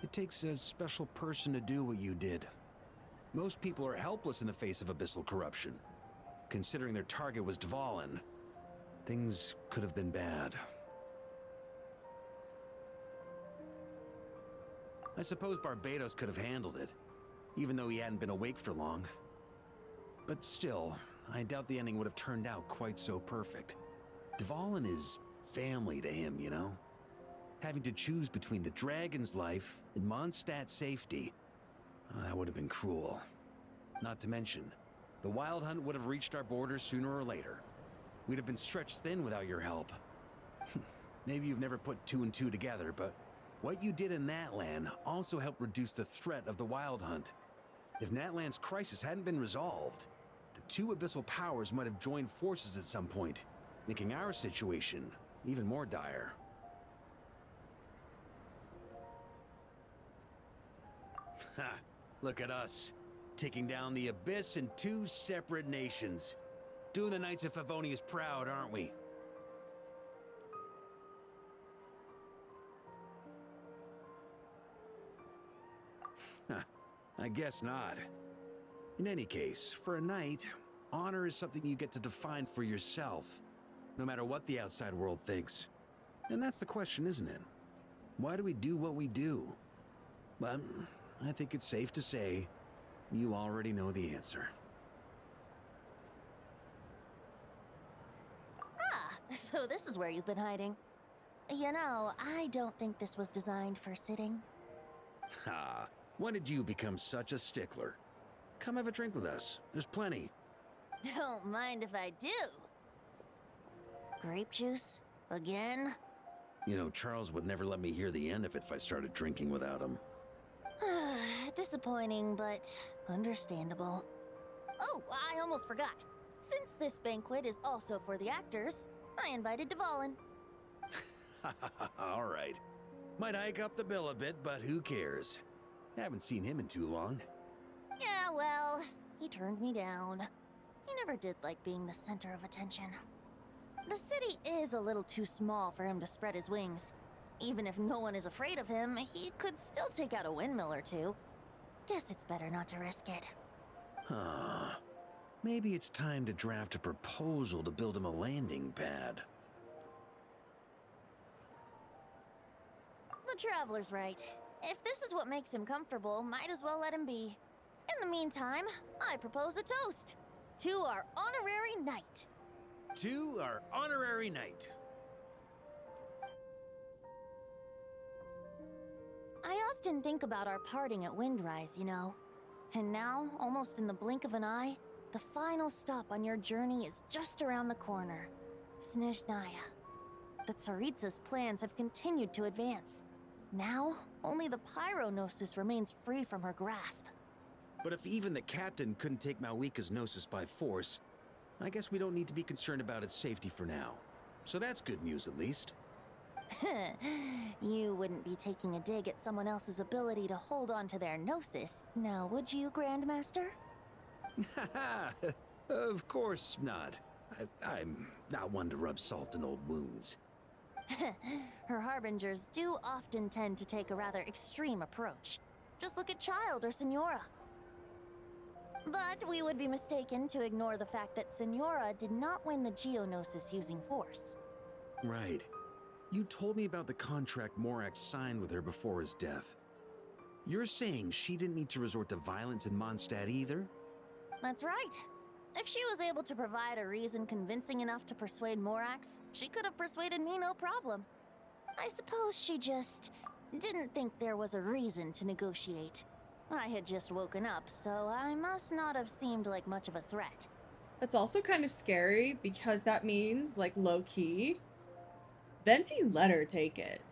It takes a special person to do what you did. Most people are helpless in the face of abyssal corruption. Considering their target was Dvalin, things could have been bad. I suppose Barbados could have handled it, even though he hadn't been awake for long. But still, I doubt the ending would have turned out quite so perfect. Dvalin is family to him, you know? Having to choose between the dragon's life and Mondstadt's safety, that would have been cruel. Not to mention, the Wild Hunt would have reached our borders sooner or later. We'd have been stretched thin without your help. Maybe you've never put two and two together, but what you did in Natlan also helped reduce the threat of the Wild Hunt. If Natlan's crisis hadn't been resolved, the two abyssal powers might have joined forces at some point, making our situation even more dire. Ha! Look at us, taking down the Abyss in two separate nations. Doing the Knights of Favonius proud, aren't we? I guess not. In any case, for a knight, honor is something you get to define for yourself, no matter what the outside world thinks. And that's the question, isn't it? Why do we do what we do? Well, I think it's safe to say you already know the answer. Ah, so this is where you've been hiding. You know, I don't think this was designed for sitting. Ha! When did you become such a stickler? Come have a drink with us. There's plenty. Don't mind if I do. Grape juice? Again? You know, Charles would never let me hear the end of it if I started drinking without him. Disappointing, but understandable. Oh, I almost forgot. Since this banquet is also for the actors, I invited Dvalin. All right. Might hike up the bill a bit, but who cares? Haven't seen him in too long. Yeah, well, he turned me down. He never did like being the center of attention. The city is a little too small for him to spread his wings. Even if no one is afraid of him, he could still take out a windmill or two. Guess it's better not to risk it. Huh. Maybe it's time to draft a proposal to build him a landing pad. The Traveler's right. If this is what makes him comfortable, might as well let him be. In the meantime, I propose a toast to our honorary knight. To our honorary knight. I often think about our parting at Windrise, you know. And now, almost in the blink of an eye, the final stop on your journey is just around the corner. Snezhnaya. The Tsaritsa's plans have continued to advance. Now, only the Pyronosis remains free from her grasp. But if even the captain couldn't take Malwika's Gnosis by force, I guess we don't need to be concerned about its safety for now. So that's good news, at least. You wouldn't be taking a dig at someone else's ability to hold on to their Gnosis, now would you, Grandmaster? Of course not. I'm not one to rub salt in old wounds. Her harbingers do often tend to take a rather extreme approach. Just look at Child or Senora. But we would be mistaken to ignore the fact that Senora did not win the Geonosis using force. Right. You told me about the contract Morax signed with her before his death. You're saying she didn't need to resort to violence in Mondstadt either? That's right. If she was able to provide a reason convincing enough to persuade Morax, she could have persuaded me no problem. I suppose she just didn't think there was a reason to negotiate. I had just woken up, so I must not have seemed like much of a threat. That's also kind of scary because that means, like, low-key, Venti let her take it.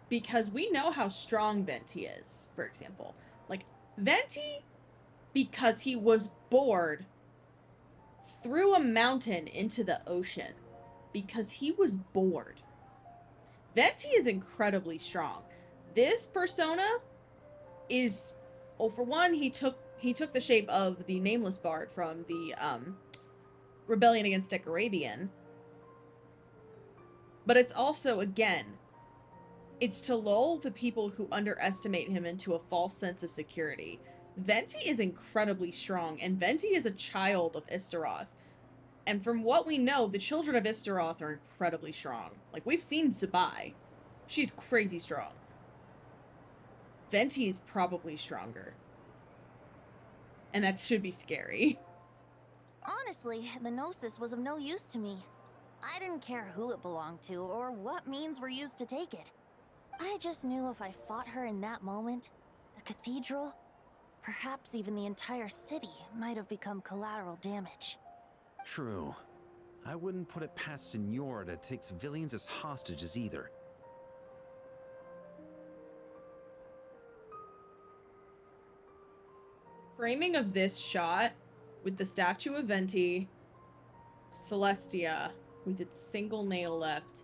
Because we know how strong Venti is, for example. Like, Venti, because he was bored, threw a mountain into the ocean. Because he was bored. Venti is incredibly strong. This persona is, well, for one, he took the shape of the Nameless Bard from the Rebellion Against Decorabian. But it's also, again, it's to lull the people who underestimate him into a false sense of security. Venti is incredibly strong, and Venti is a child of Istaroth. And from what we know, the children of Istaroth are incredibly strong. Like, we've seen Sabai. She's crazy strong. Venti is probably stronger. And that should be scary. Honestly, the Gnosis was of no use to me. I didn't care who it belonged to or what means were used to take it. I just knew if I fought her in that moment, the cathedral, perhaps even the entire city, might have become collateral damage. True. I wouldn't put it past Senora to take civilians as hostages either. Framing of this shot with the statue of Venti, Celestia with its single nail left,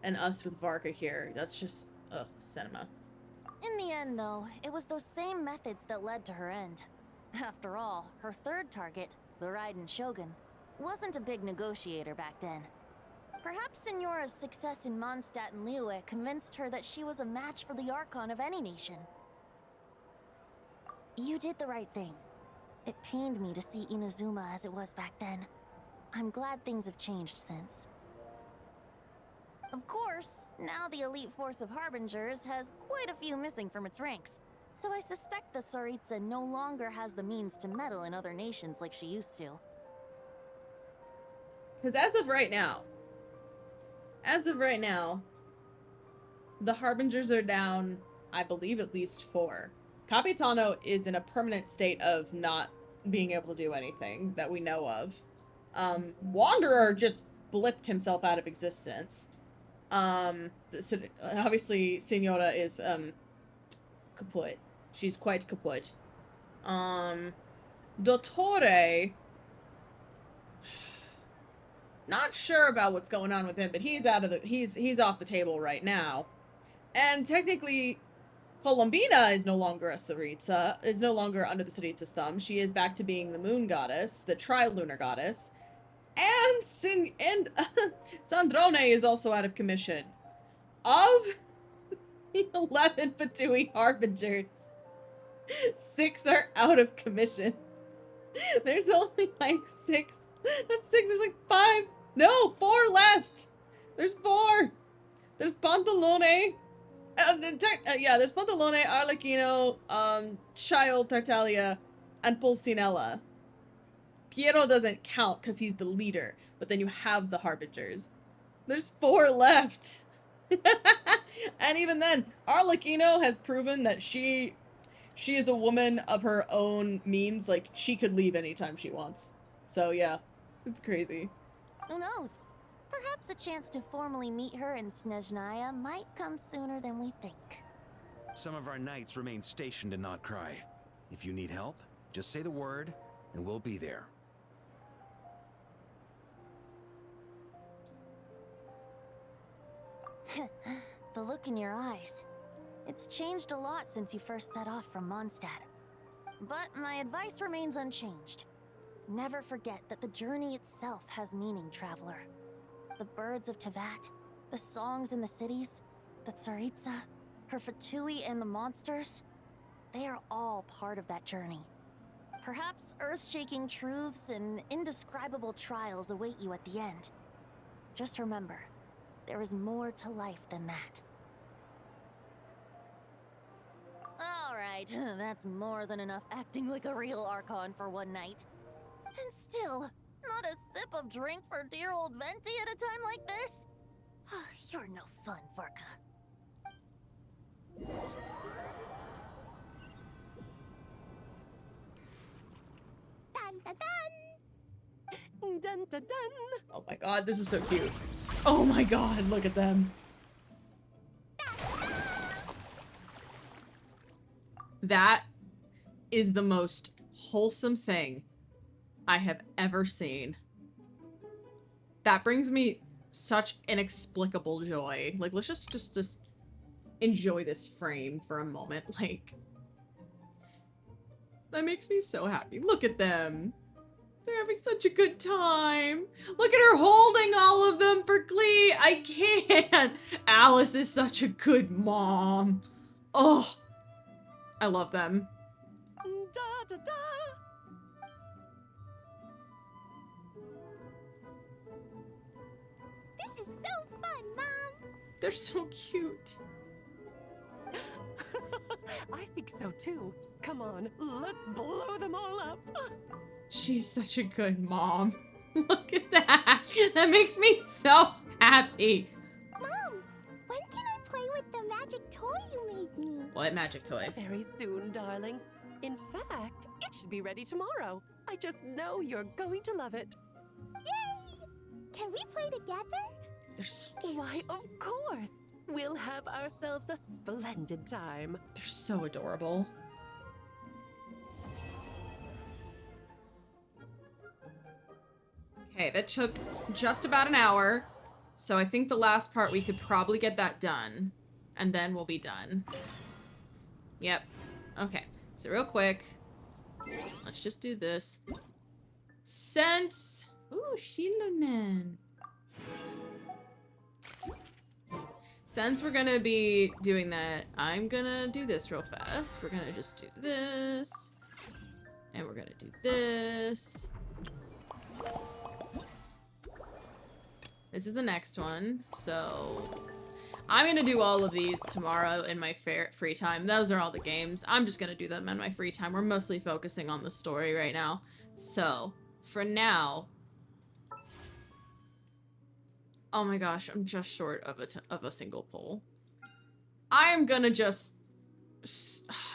and us with Varka here. That's just, cinema. In the end, though, it was those same methods that led to her end. After all, her third target, the Raiden Shogun, wasn't a big negotiator back then. Perhaps Senora's success in Mondstadt and Liyue convinced her that she was a match for the Archon of any nation. You did the right thing. It pained me to see Inazuma as it was back then. I'm glad things have changed since. Of course, now the elite force of Harbingers has quite a few missing from its ranks, so I suspect the Tsaritsa no longer has the means to meddle in other nations like she used to. Because as of right now, the Harbingers are down, I believe, at least 4. Capitano is in a permanent state of not being able to do anything that we know of. Wanderer just blipped himself out of existence. Obviously, Senora is, kaput. She's quite kaput. Dottore, not sure about what's going on with him, but he's off the table right now. And technically, Colombina is no longer a Tsaritsa, is no longer under the Tsaritsa's thumb. She is back to being the moon goddess, the tri-lunar goddess. And Sandrone is also out of commission. Of the 11 Fatui Harbingers, 6 are out of commission. There's only like 6. Not 6, there's like 5. No, 4 left. There's 4. There's Pantalone. There's Pantalone, Arlecchino, Child, Tartaglia, and Pulcinella. Piero doesn't count because he's the leader, but then you have the Harbingers. There's 4 left. And even then, Arlecchino has proven that she is a woman of her own means. Like, she could leave anytime she wants. So yeah, it's crazy. Who knows? Perhaps a chance to formally meet her in Snezhnaya might come sooner than we think. Some of our knights remain stationed in Not Cry. If you need help, just say the word, and we'll be there. The look in your eyes. It's changed a lot since you first set off from Mondstadt. But my advice remains unchanged. Never forget that the journey itself has meaning, traveler. The birds of Tevat, the songs in the cities, the Tsaritsa, her Fatui and the monsters, they are all part of that journey. Perhaps earth-shaking truths and indescribable trials await you at the end. Just remember, there is more to life than that. Alright, that's more than enough acting like a real Archon for one night. And still, not a sip of drink for dear old Venti at a time like this? You're no fun, Vorka. Dun dun dun! Dun dun dun! Oh my god, this is so cute. Oh my god, look at them. That is the most wholesome thing I have ever seen. That brings me such inexplicable joy. Like, let's just enjoy this frame for a moment. Like, that makes me so happy. Look at them. They're having such a good time. Look at her holding all of them for glee. I can't. Alice is such a good mom. Oh, I love them. Da da da. This is so fun, Mom. They're so cute. I think so too. Come on, let's blow them all up. She's such a good mom. Look at that. That makes me so happy. Mom, when can I play with the magic toy you made me? What magic toy? Very soon, darling. In fact, it should be ready tomorrow. I just know you're going to love it. Yay! Can we play together? They're so cute. Why, of course. We'll have ourselves a splendid time. They're so adorable. Okay, that took just about an hour. So I think the last part we could probably get that done. And then we'll be done. Yep. Okay. So real quick. Let's just do this. Sense. Ooh, Shilonen. Since we're gonna be doing that, I'm gonna do this real fast. We're gonna just do this. And we're gonna do this. This is the next one. So I'm gonna do all of these tomorrow in my free time. Those are all the games. I'm just gonna do them in my free time. We're mostly focusing on the story right now. So for now, oh my gosh, I'm just short of a single pull. I'm gonna just...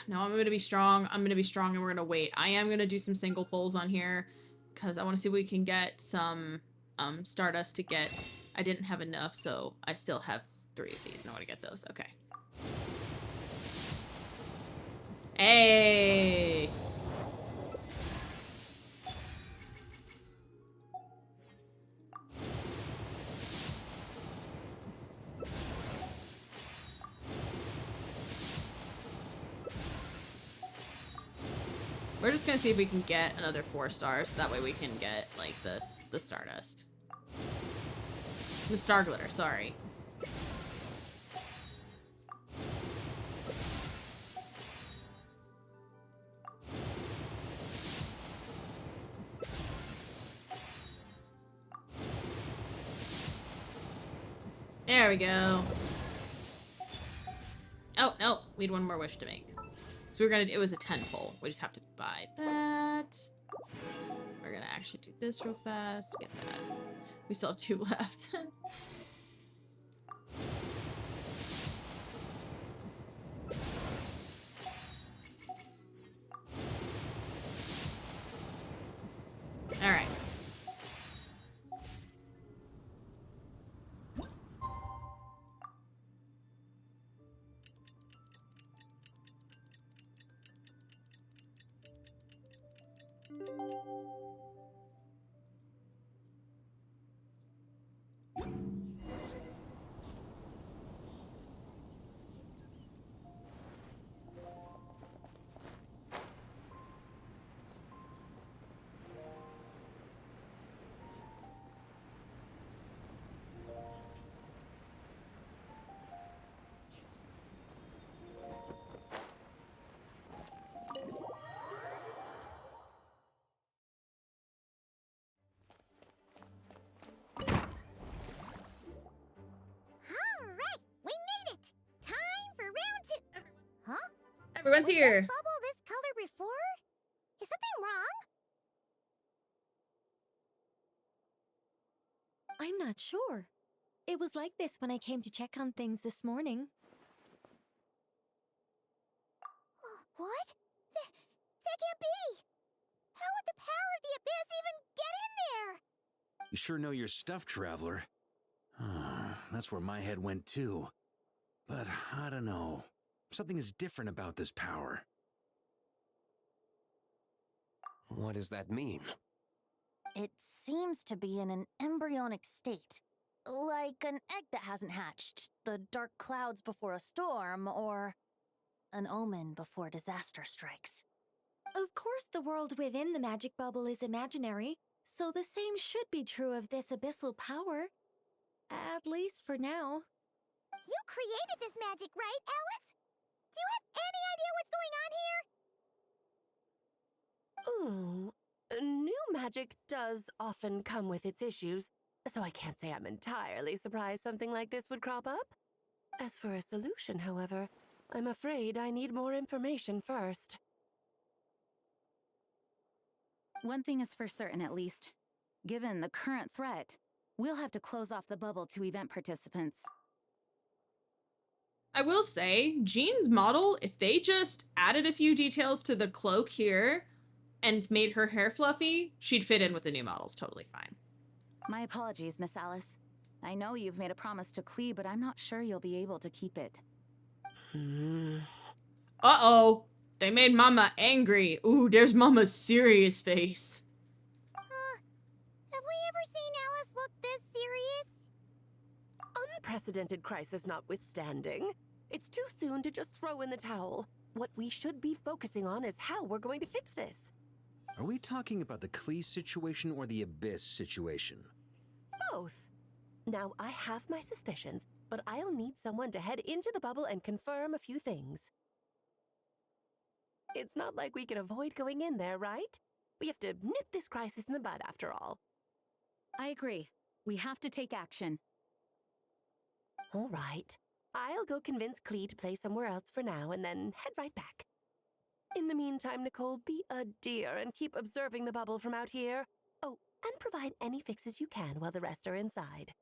No, I'm gonna be strong. I'm gonna be strong and we're gonna wait. I am gonna do some single pulls on here because I want to see if we can get some Stardust to get... I didn't have enough, so I still have 3 of these and I want to get those. Okay. Hey! We're just gonna see if we can get another 4 stars, so that way we can get, like, the Stardust. The Star Glitter, sorry. There we go. Oh, no, we had one more wish to make. So we're gonna, it was a 10 pull. We just have to buy that. We're gonna actually do this real fast. Get that. We still have 2 left. Alright. Everyone's Was here. this bubble this color before? Is something wrong? I'm not sure. It was like this when I came to check on things this morning. What? That can't be! How would the power of the abyss even get in there? You sure know your stuff, Traveler. That's where my head went too. But I don't know. Something is different about this power. What does that mean? It seems to be in an embryonic state. Like an egg that hasn't hatched, the dark clouds before a storm, or an omen before disaster strikes. Of course, the world within the magic bubble is imaginary, so the same should be true of this abyssal power. At least for now. You created this magic, right, Alice? Do you have any idea what's going on here? New magic does often come with its issues, so I can't say I'm entirely surprised something like this would crop up. As for a solution, however, I'm afraid I need more information first. One thing is for certain, at least. Given the current threat, we'll have to close off the bubble to event participants. I will say, Jean's model, if they just added a few details to the cloak here and made her hair fluffy, she'd fit in with the new models totally fine. My apologies, Miss Alice. I know you've made a promise to Klee, but I'm not sure you'll be able to keep it. Uh-oh. They made Mama angry. Ooh, there's Mama's serious face. Have we ever seen Alice look this serious? Unprecedented crisis notwithstanding, it's too soon to just throw in the towel. What we should be focusing on is how we're going to fix this. Are we talking about the Klee situation or the Abyss situation? Both. Now, I have my suspicions, but I'll need someone to head into the bubble and confirm a few things. It's not like we can avoid going in there, right? We have to nip this crisis in the bud after all. I agree. We have to take action. All right. I'll go convince Klee to play somewhere else for now and then head right back. In the meantime, Nicole, be a dear and keep observing the bubble from out here. Oh, and provide any fixes you can while the rest are inside.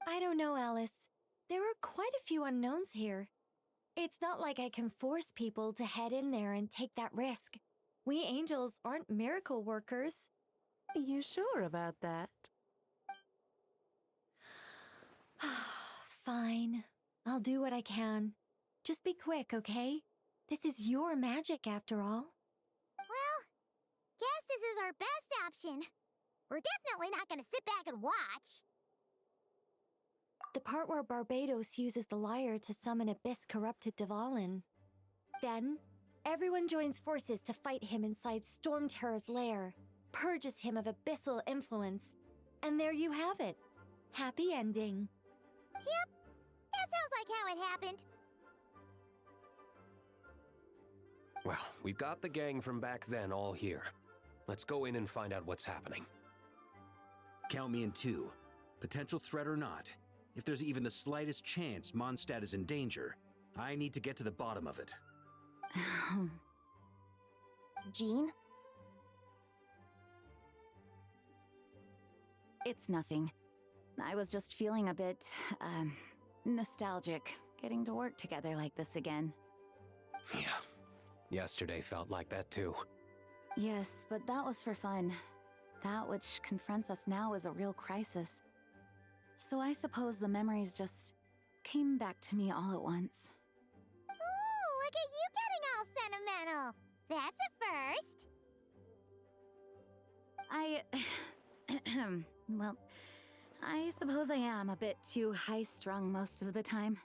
I don't know, Alice. There are quite a few unknowns here. It's not like I can force people to head in there and take that risk. We angels aren't miracle workers. You sure about that? Fine. I'll do what I can. Just be quick, okay? This is your magic after all. Well, guess this is our best option. We're definitely not gonna sit back and watch. The part where Barbados uses the lyre to summon abyss-corrupted Dvalin. Then, everyone joins forces to fight him inside Storm Terror's lair, purges him of abyssal influence, and there you have it. Happy ending. Yep, that sounds like how it happened. Well, we've got the gang from back then all here. Let's go in and find out what's happening. Count me in 2. Potential threat or not. If there's even the slightest chance Mondstadt is in danger, I need to get to the bottom of it. Jean? It's nothing. I was just feeling a bit, nostalgic, getting to work together like this again. Yeah. Yesterday felt like that too. Yes, but that was for fun. That which confronts us now is a real crisis. So I suppose the memories just came back to me all at once. Ooh, look at you getting all sentimental. That's a first. Well, I suppose I am a bit too high-strung most of the time.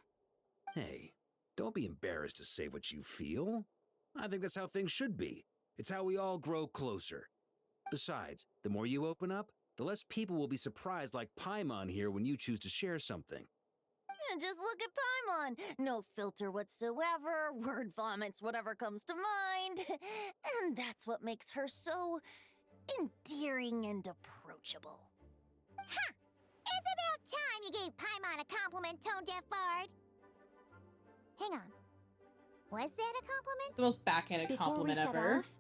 Hey, don't be embarrassed to say what you feel. I think that's how things should be. It's how we all grow closer. Besides, the more you open up, the less people will be surprised like Paimon here when you choose to share something. Just look at Paimon. No filter whatsoever, word vomits whatever comes to mind. And that's what makes her so endearing and approachable. Ha! It's about time you gave Paimon a compliment, tone-deaf bard. Hang on. Was that a compliment? It's the most backhanded Before compliment we set ever. off,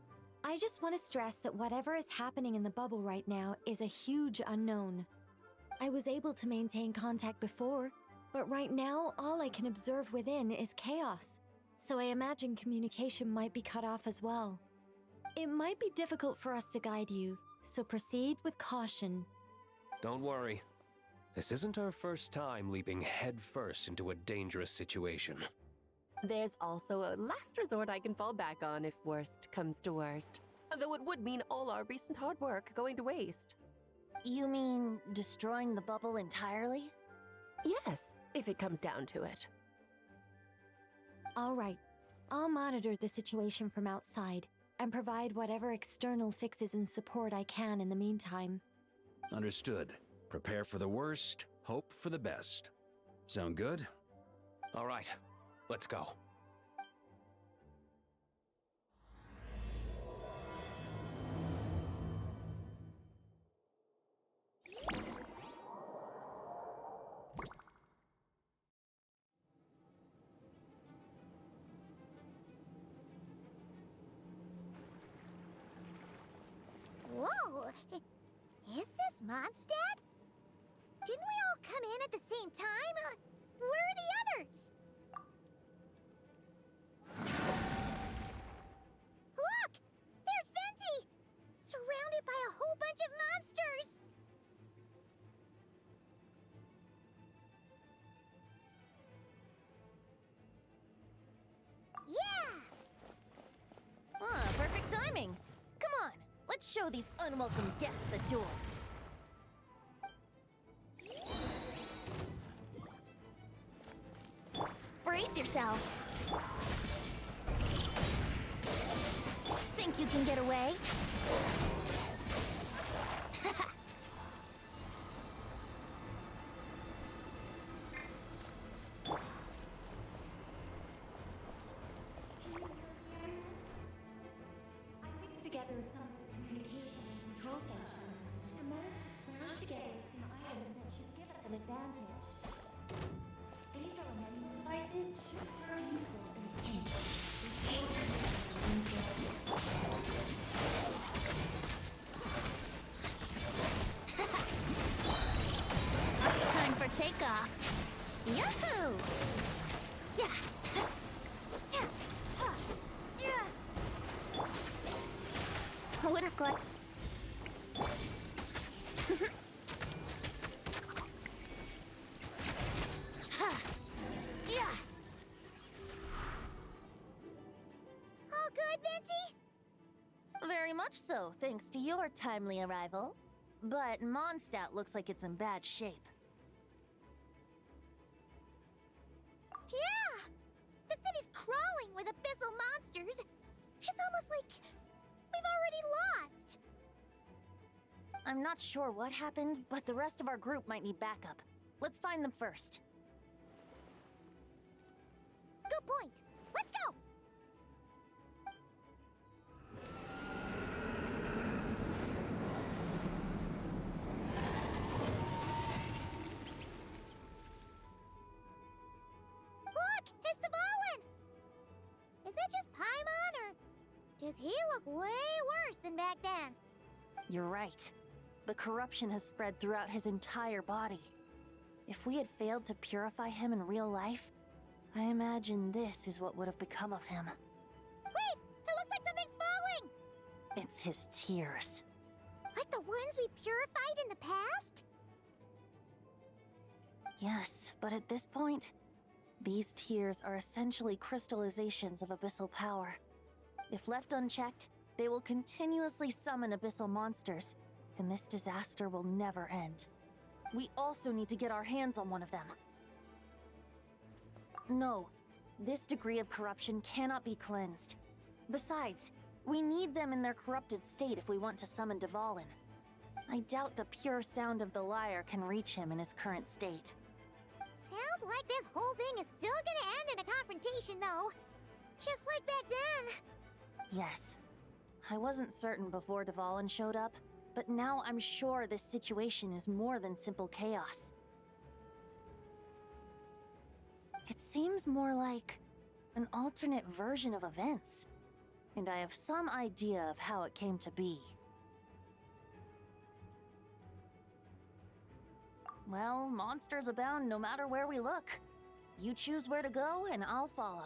I just want to stress that whatever is happening in the bubble right now is a huge unknown. I was able to maintain contact before, but right now all I can observe within is chaos. So I imagine communication might be cut off as well. It might be difficult for us to guide you, so proceed with caution. Don't worry. This isn't our first time leaping headfirst into a dangerous situation. There's also a last resort I can fall back on if worst comes to worst. Though it would mean all our recent hard work going to waste. You mean destroying the bubble entirely? Yes, if it comes down to it. All right, I'll monitor the situation from outside and provide whatever external fixes and support I can in the meantime. Understood. Prepare for the worst, hope for the best. Sound good? All right, let's go. Whoa! Is this Mondstadt? Didn't we all come in at the same time? Where are the others? Look! There's Venti! Surrounded by a whole bunch of monsters! Yeah! Ah, perfect timing. Come on, let's show these unwelcome guests the door. Brace yourselves. Think you can get away? Together some communication and control functions and managed to smash together some items that should give us an advantage. These elemental devices should turn useful in a pinch. Time for takeoff. Yahoo! Yeah. Wouldn't like. Yeah. All good, Venti? Very much so, thanks to your timely arrival. But Mondstadt looks like it's in bad shape. Yeah! The city's crawling with abyssal monsters. It's almost like we've already lost. I'm not sure what happened, but the rest of our group might need backup. Let's find them first. Good point. Let's go! Look! It's the Volin! Is that just Paimon, or does he look way worse than back then? You're right. The corruption has spread throughout his entire body. If we had failed to purify him in real life, I imagine this is what would have become of him. Wait! It looks like something's falling! It's his tears. Like the ones we purified in the past? Yes, but at this point, these tears are essentially crystallizations of abyssal power. If left unchecked, they will continuously summon abyssal monsters, and this disaster will never end. We also need to get our hands on one of them. No, this degree of corruption cannot be cleansed. Besides, we need them in their corrupted state if we want to summon Dvalin. I doubt the pure sound of the lyre can reach him in his current state. Sounds like this whole thing is still gonna end in a confrontation, though. Just like back then. Yes. I wasn't certain before Dvalin showed up, but now I'm sure this situation is more than simple chaos. It seems more like An alternate version of events. And I have some idea of how it came to be. Well, monsters abound no matter where we look. You choose where to go, and I'll follow.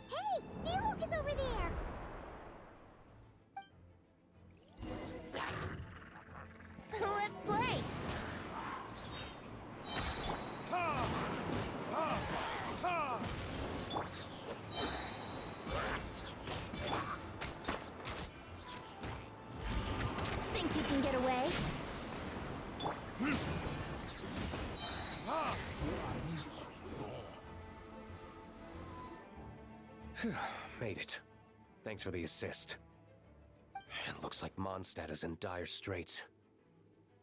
Hey, Diluc is over there! Let's play! Think you can get away? Made it. Thanks for the assist. It looks like Mondstadt is in dire straits.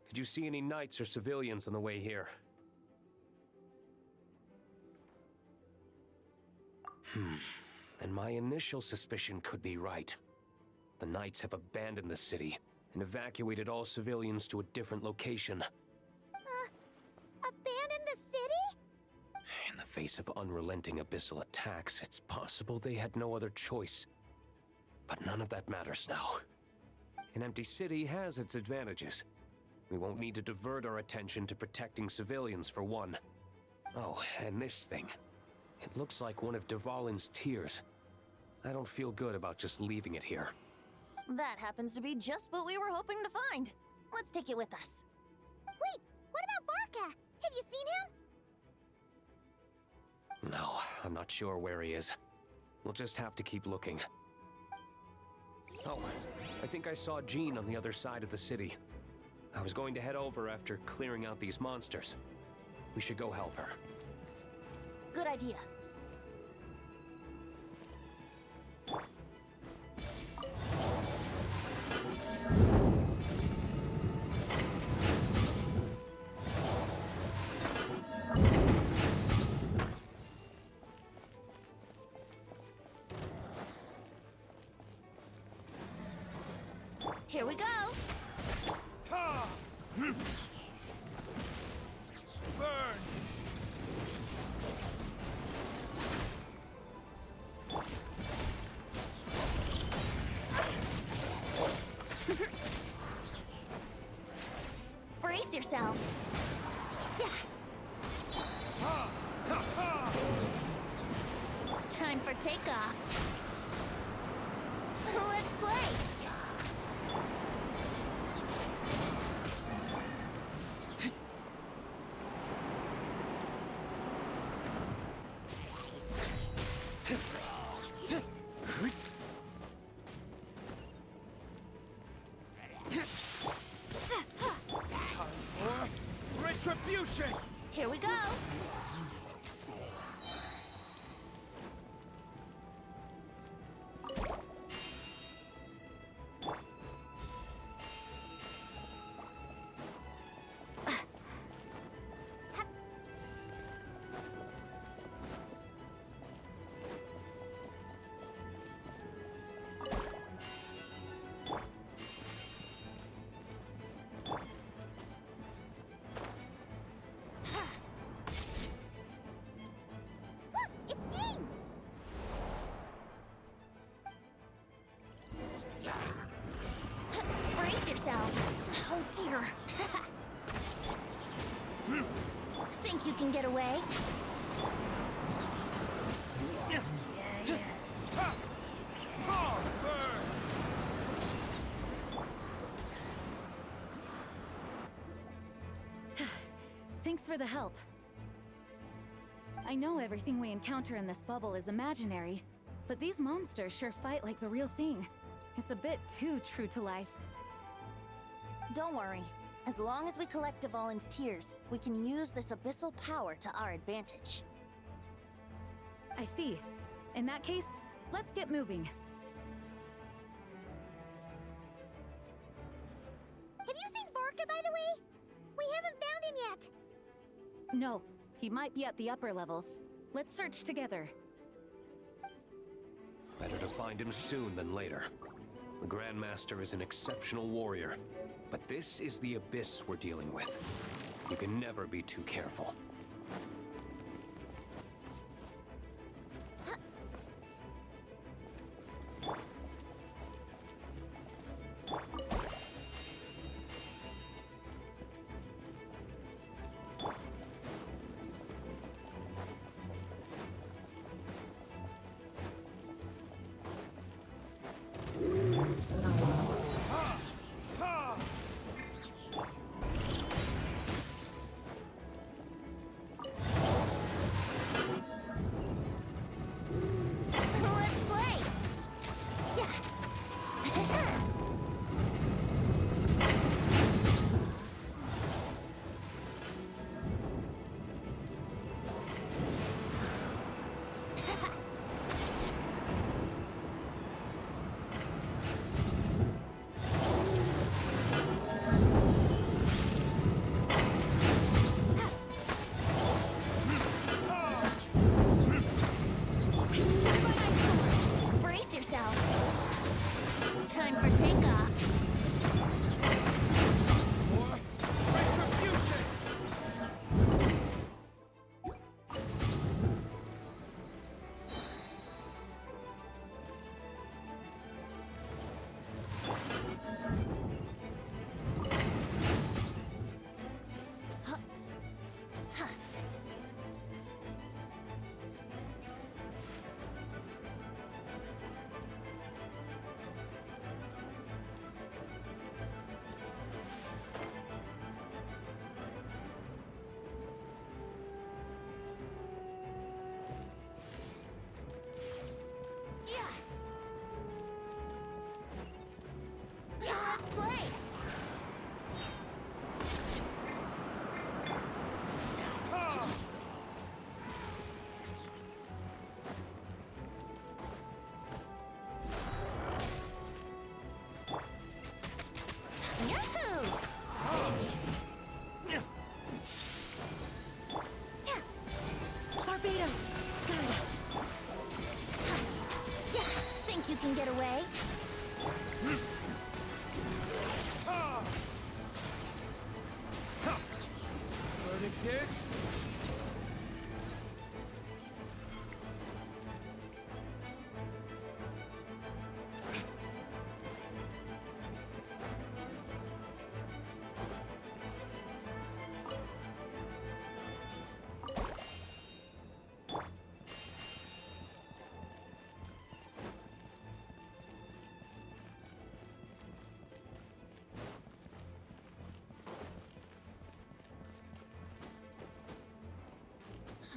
Did you see any knights or civilians on the way here? Then my initial suspicion could be right. The knights have abandoned the city and evacuated all civilians to a different location. Abandon the city? In the face of unrelenting abyssal attacks, it's possible they had no other choice. But none of that matters now. An empty city has its advantages. We won't need to divert our attention to protecting civilians, for one. Oh, and this thing. It looks like one of Dvalin's tears. I don't feel good about just leaving it here. That happens to be just what we were hoping to find. Let's take it with us. Wait, what about Varka? Have you seen him? No, I'm not sure where he is. We'll just have to keep looking. Oh, I think I saw Jean on the other side of the city. I was going to head over after clearing out these monsters. We should go help her. Good idea. Here we go. Burn! Brace yourselves. Yeah. Time for takeoff. Let's play. Retribution! Here we go. It's Jean! Brace yourselves. Oh dear. Think you can get away? Thanks for the help. I know everything we encounter in this bubble is imaginary, but these monsters sure fight like the real thing. It's a bit too true to life. Don't worry. As long as we collect Dvalin's tears, we can use this abyssal power to our advantage. I see. In that case, let's get moving. Have you seen Vorka, by the way? We haven't found him yet. No, he might be at the upper levels. Let's search together. Better to find him soon than later. The Grandmaster is an exceptional warrior, but this is the abyss we're dealing with. You can never be too careful. Can get away. Verdict is...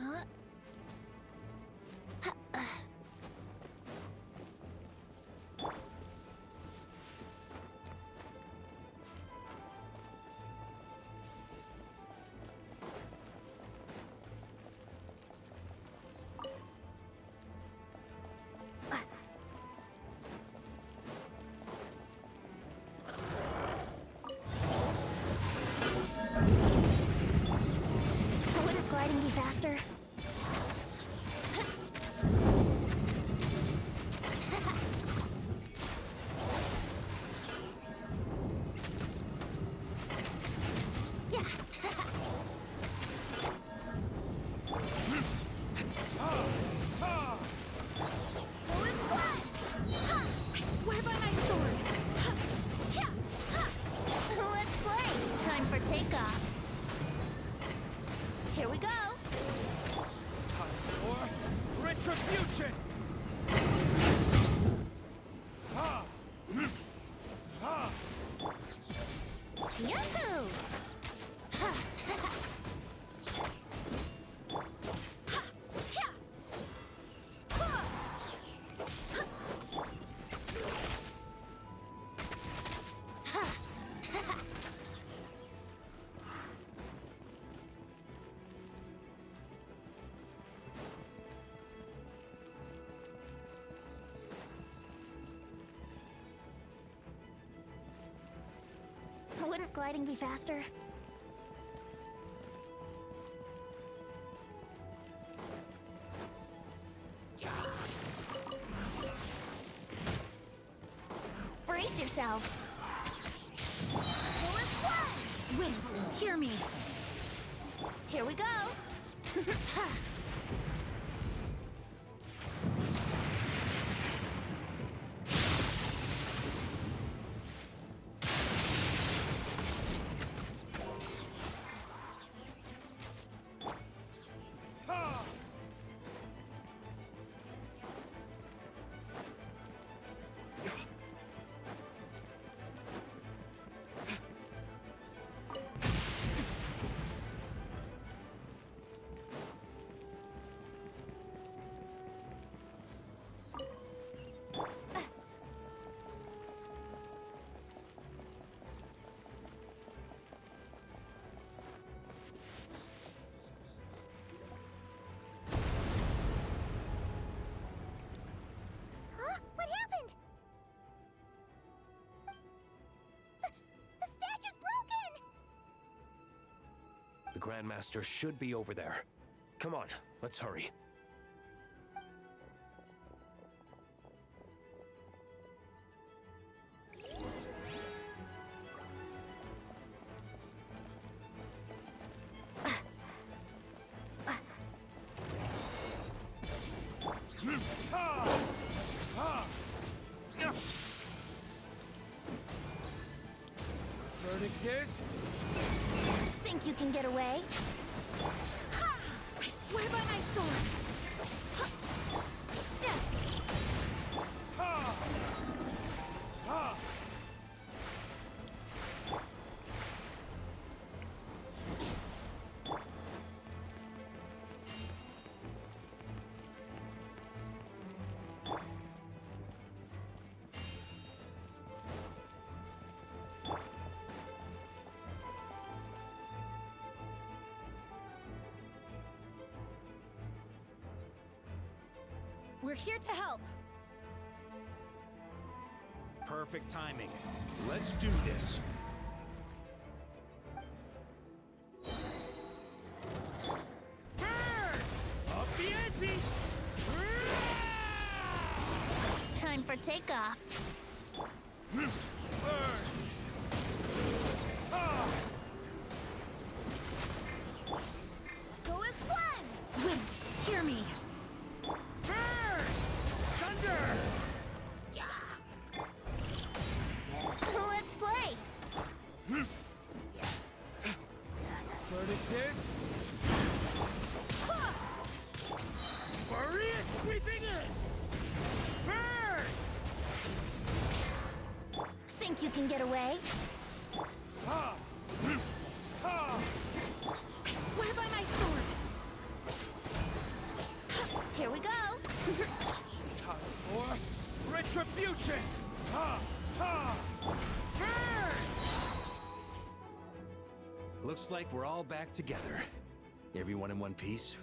Huh? Wouldn't gliding be faster? Here we go! gliding be faster? Brace yourselves. Wind, hear me. Here we go. Huh? What happened? The statue's broken! The Grandmaster should be over there. Come on, let's hurry. Verdict is? Think you can get away? I swear by my sword. We're here to help. Perfect timing. Let's do this. Burn! Up the ante! Time for takeoff. Burn! Go as one! Wind, hear me. Burn! Thunder! Let's play. Verdict is? Maria sweeping in! Burn! Think you can get away? Ha! Ha! I swear by my sword. Here we go. Time for retribution! Ha! Ha! Burn! Looks like we're all back together. Everyone in one piece?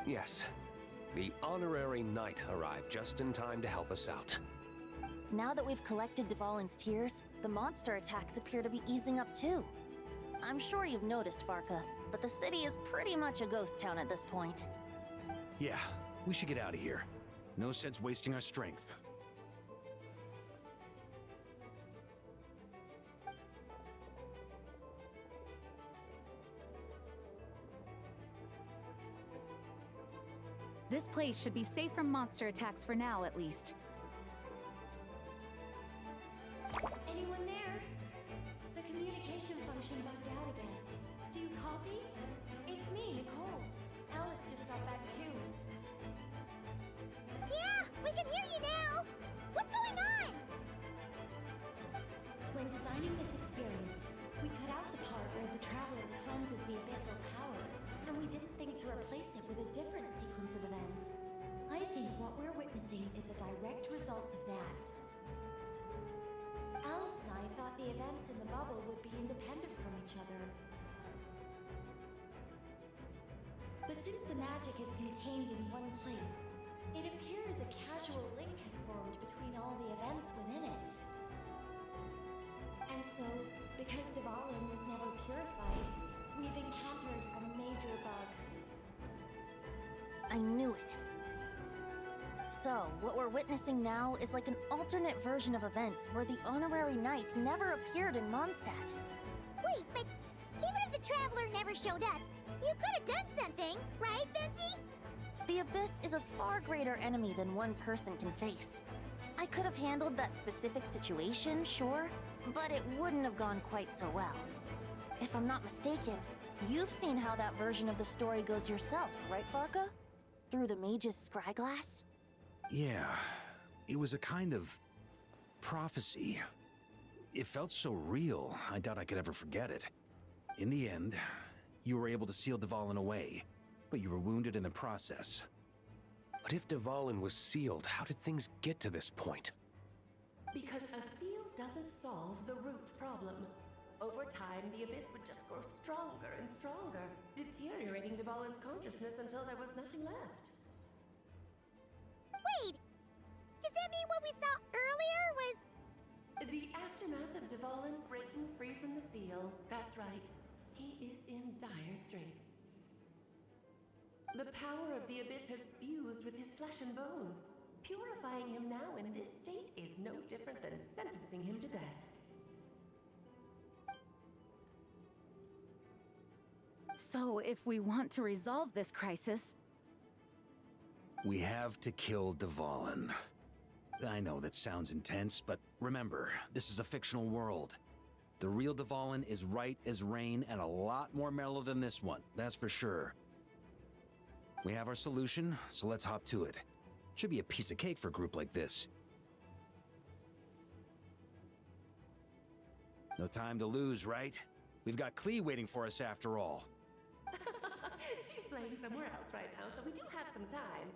Yes. The honorary knight arrived just in time to help us out. Now that we've collected Dvalin's tears, the monster attacks appear to be easing up too. I'm sure you've noticed, Varka, but the city is pretty much a ghost town at this point. Yeah, we should get out of here. No sense wasting our strength. This place should be safe from monster attacks for now, at least. Anyone there? The communication function bugged out again. Do you copy? It's me, Nicole. Alice just got back too. Yeah, we can hear you now! What's going on? When designing this experience, we cut out the part where the traveler cleanses the abyssal power, and we didn't think to replace it with a different sequence of events. I think what we're witnessing is a direct result of that. Alice and I thought the events in the bubble would be independent from each other. But since the magic is contained in one place, it appears a casual link has formed between all the events within it. And so, Dvalin is never purified, we've encountered a major bug. I knew it. So, what we're witnessing now is like an alternate version of events where the honorary knight never appeared in Mondstadt. Wait, but even if the Traveler never showed up, you could have done something, right, Venti? The Abyss is a far greater enemy than one person can face. I could have handled that specific situation, sure, but it wouldn't have gone quite so well. If I'm not mistaken, you've seen how that version of the story goes yourself, right, Farka? Through the mage's scryglass? Yeah, it was a kind of prophecy. It felt so real, I doubt I could ever forget it. In the end, you were able to seal Dvalin away, but you were wounded in the process. But if Dvalin was sealed, how did things get to this point? Because a seal doesn't solve the root problem. Over time, the Abyss would just grow stronger and stronger, deteriorating Dvalin's consciousness until there was nothing left. Wait! Does that mean what we saw earlier was... The aftermath of Dvalin breaking free from the seal. That's right. He is in dire straits. The power of the Abyss has fused with his flesh and bones. Purifying him now in this state is no different than sentencing him to death. So, if we want to resolve this crisis... We have to kill Dvalin. I know that sounds intense, but remember, this is a fictional world. The real Dvalin is right as rain and a lot more mellow than this one, that's for sure. We have our solution, so let's hop to it. Should be a piece of cake for a group like this. No time to lose, right? We've got Klee waiting for us after all. She's playing somewhere else right now, so we do have some time.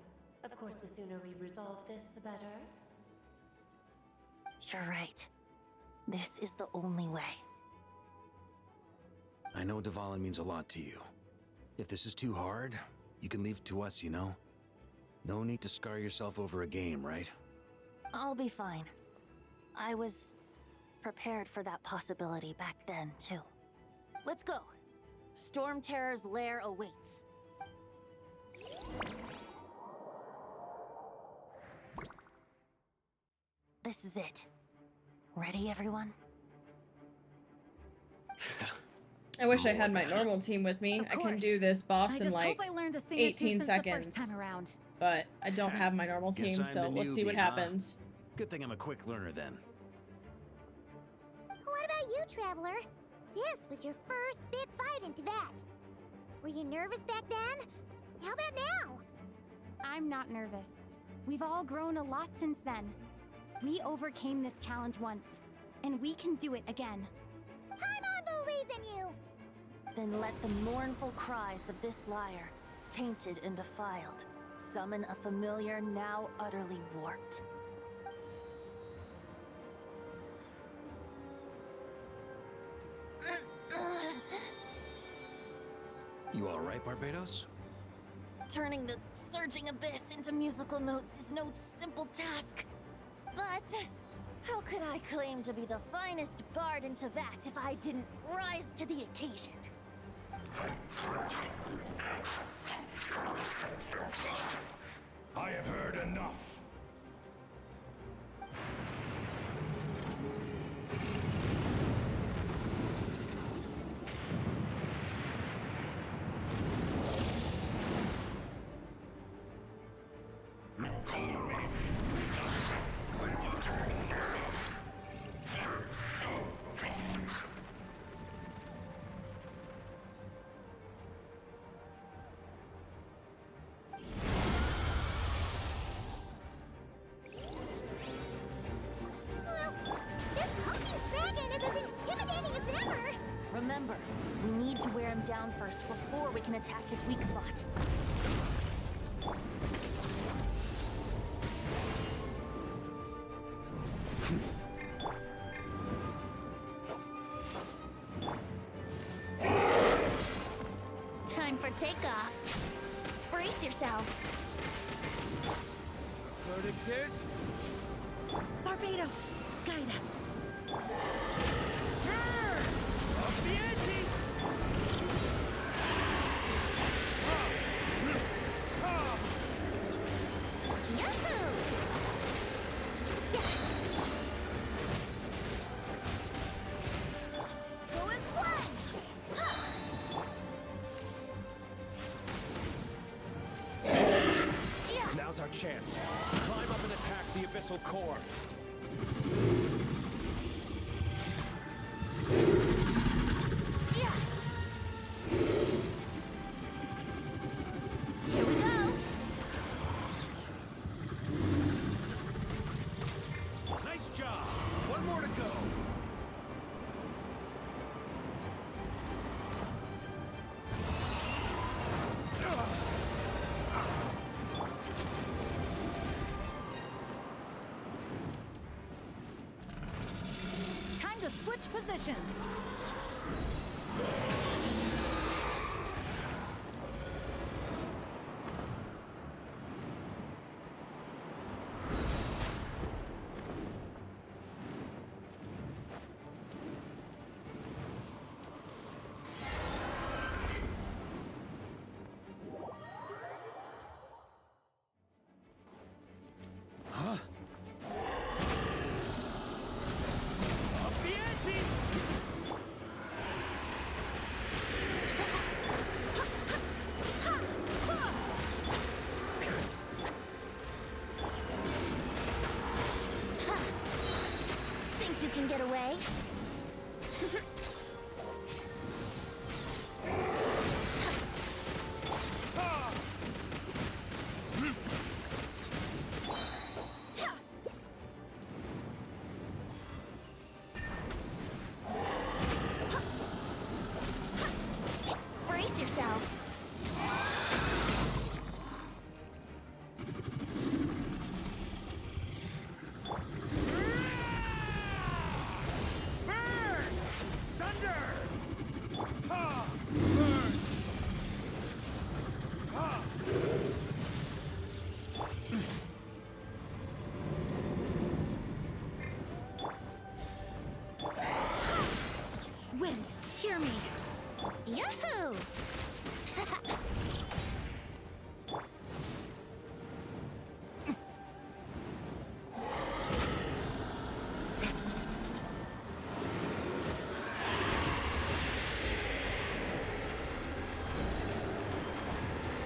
Of course, the sooner we resolve this, the better. You're right. This is the only way. I know Dvalin means a lot to you. If this is too hard, you can leave it to us, you know? No need to scar yourself over a game, right? I'll be fine. I was prepared for that possibility back then, too. Let's go. Storm Terror's lair awaits. This is it. Ready, everyone? I wish I had my normal team with me. I can do this boss in like 18 seconds. But I don't have my normal Guess team, I'm so the let's see what newbie, huh? happens. Good thing I'm a quick learner then. What about you, Traveler? This was your first big fight in Tibet. Were you nervous back then? How about now? I'm not nervous. We've all grown a lot since then. We overcame this challenge once, and we can do it again. Paimon believes in you! Then let the mournful cries of this liar, tainted and defiled, summon a familiar now utterly warped. You alright, Barbados? Turning the surging abyss into musical notes is no simple task. But how could I claim to be the finest bard in Tibet if I didn't rise to the occasion? I have heard enough. Remember, we need to wear him down first before we can attack his weak spot. Time for takeoff. Brace yourselves. Verdict is... Barbados, guide us. chance. Climb up and attack the abyssal core. Here we go. Nice job. One more to go. Time to switch positions. Huh? Up the ante! Think you can get away? Brace yourselves. Burn! Sunder! Ha! Burn! Ha! Wind, hear me. Yahoo!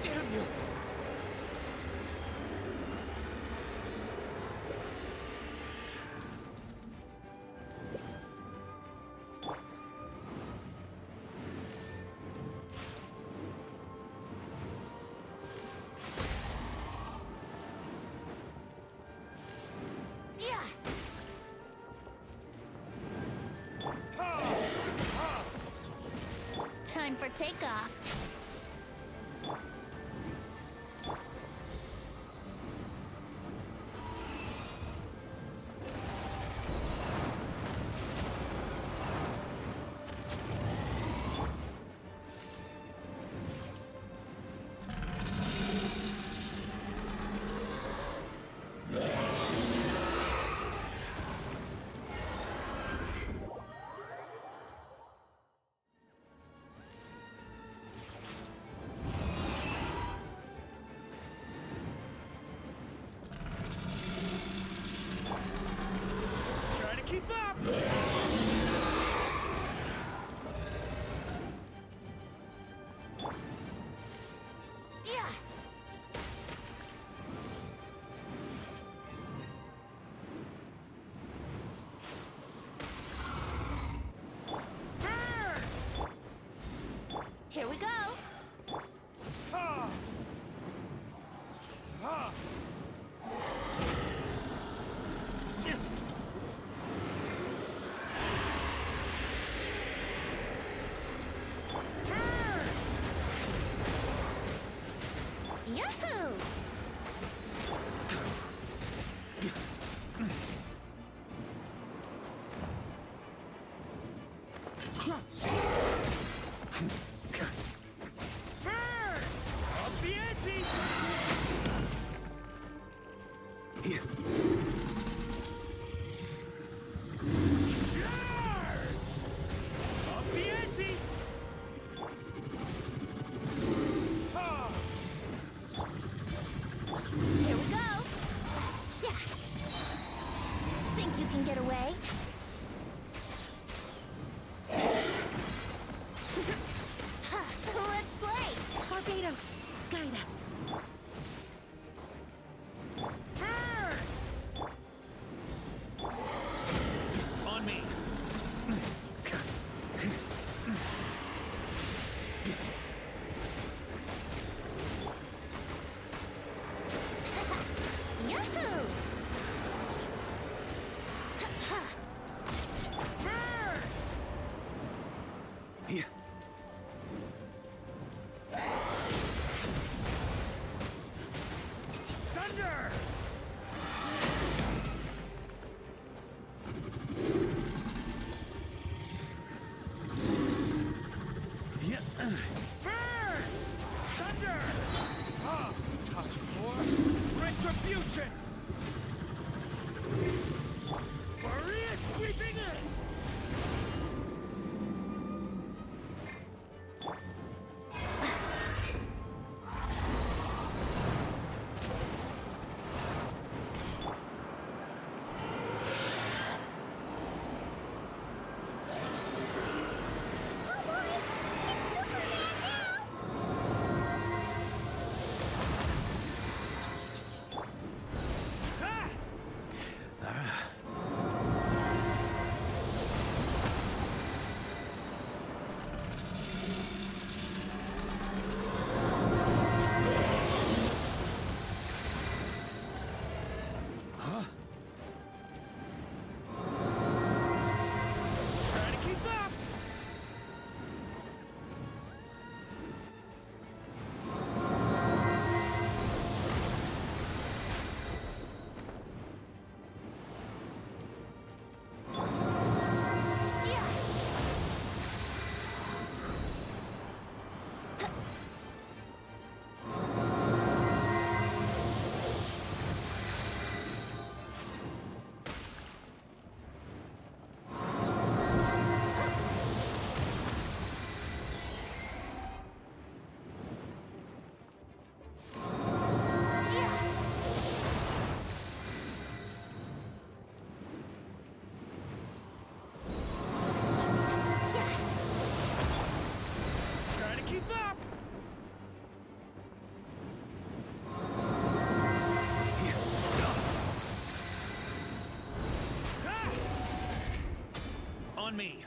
Damn you! Yeah. Time for takeoff. Trying to keep up! Yeah. Here we go. Ha! Ha! Yahoo! Burn! Up the ante! Yarr! Up the ante! Ha! Here we go. Yeah. Think you can get away? me!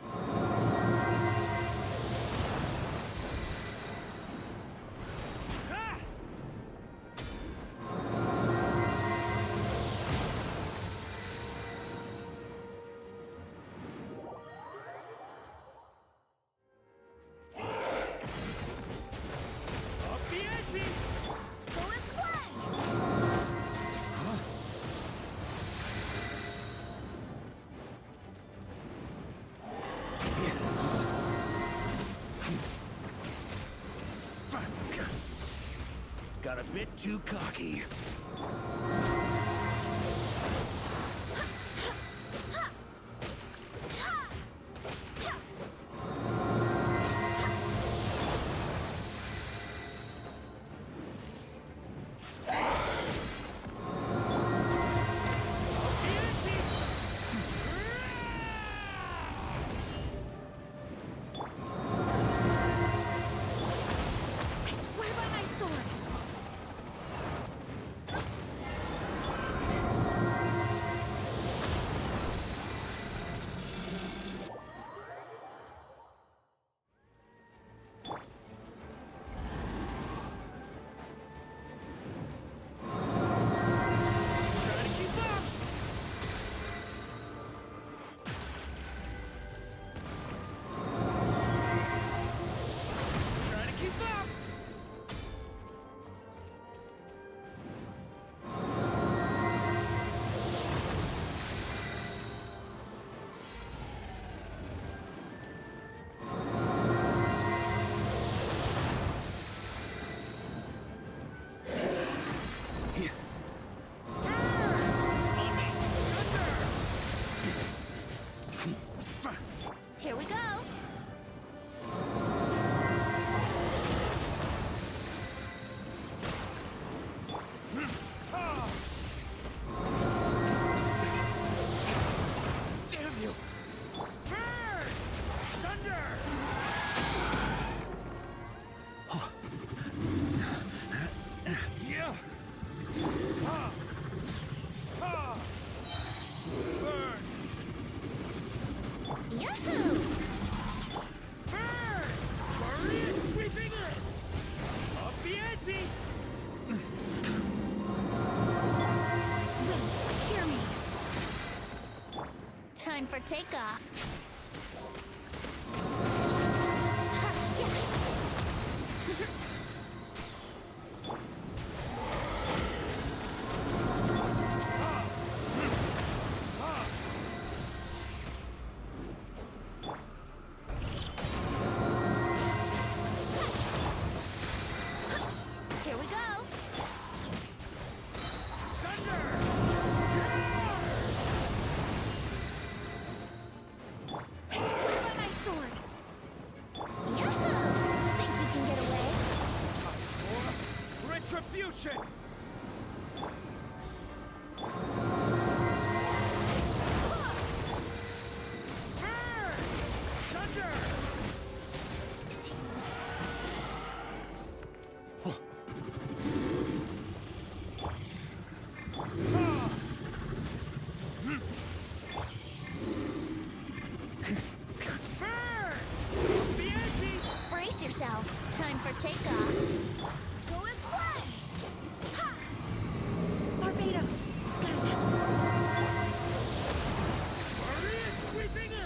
Got a bit too cocky. I swear by my sword! Here we go. Damn you! Burn! Thunder! Yeah! Ha! Ha! Burn! Yahoo! Burn! Maria sweeping in! Up the ante! Wait, hear me. Time for takeoff. Here we go. I swear by my sword! Yahoo! Think you can get away? Retribution! Burn! Thunder! Burn! The ante! Brace yourselves. Time for takeoff. Go as one! Ha! Barbados! Goodness! Maria sweeping in!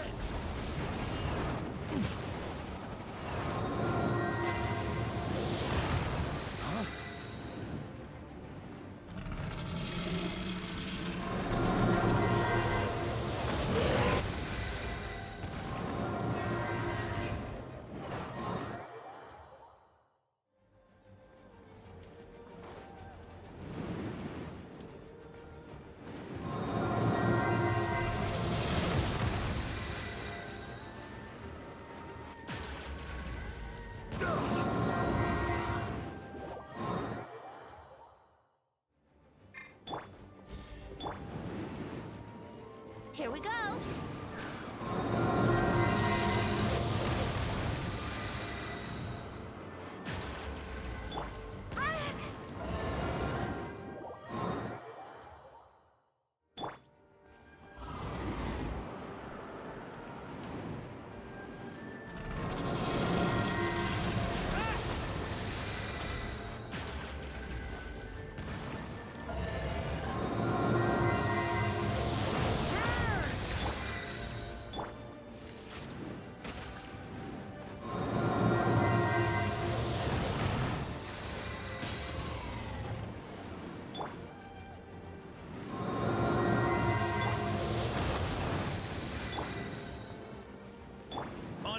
Here we go.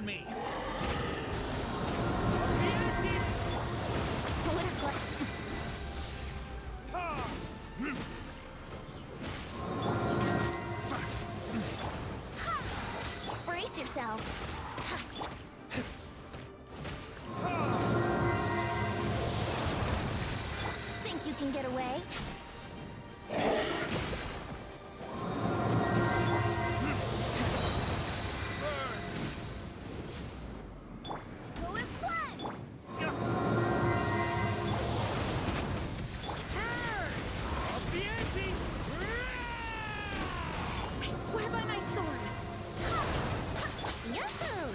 me! Brace yourself. Think you can get away? Go as planned. I swear by my sword. Yahoo!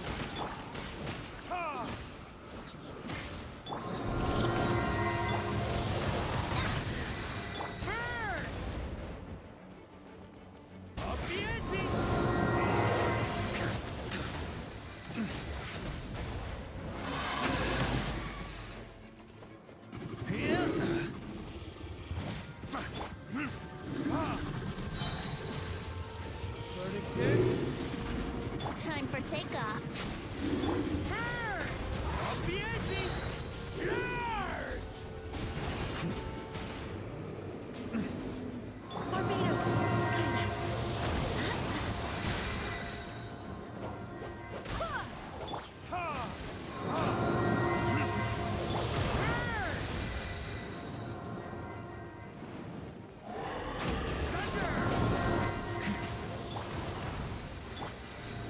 Time for takeoff. Barbados, kindness.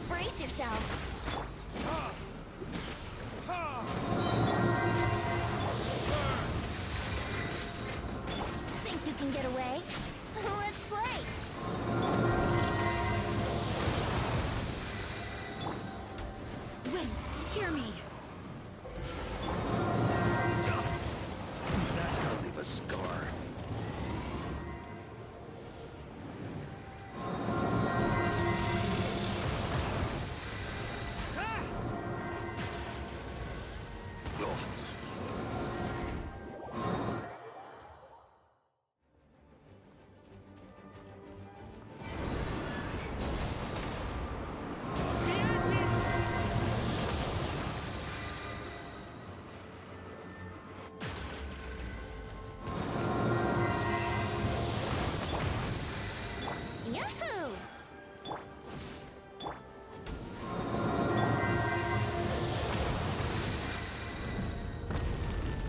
Brace yourself. Think you can get away? Let's play. Wait, hear me. That's gonna leave a scar. Yahoo!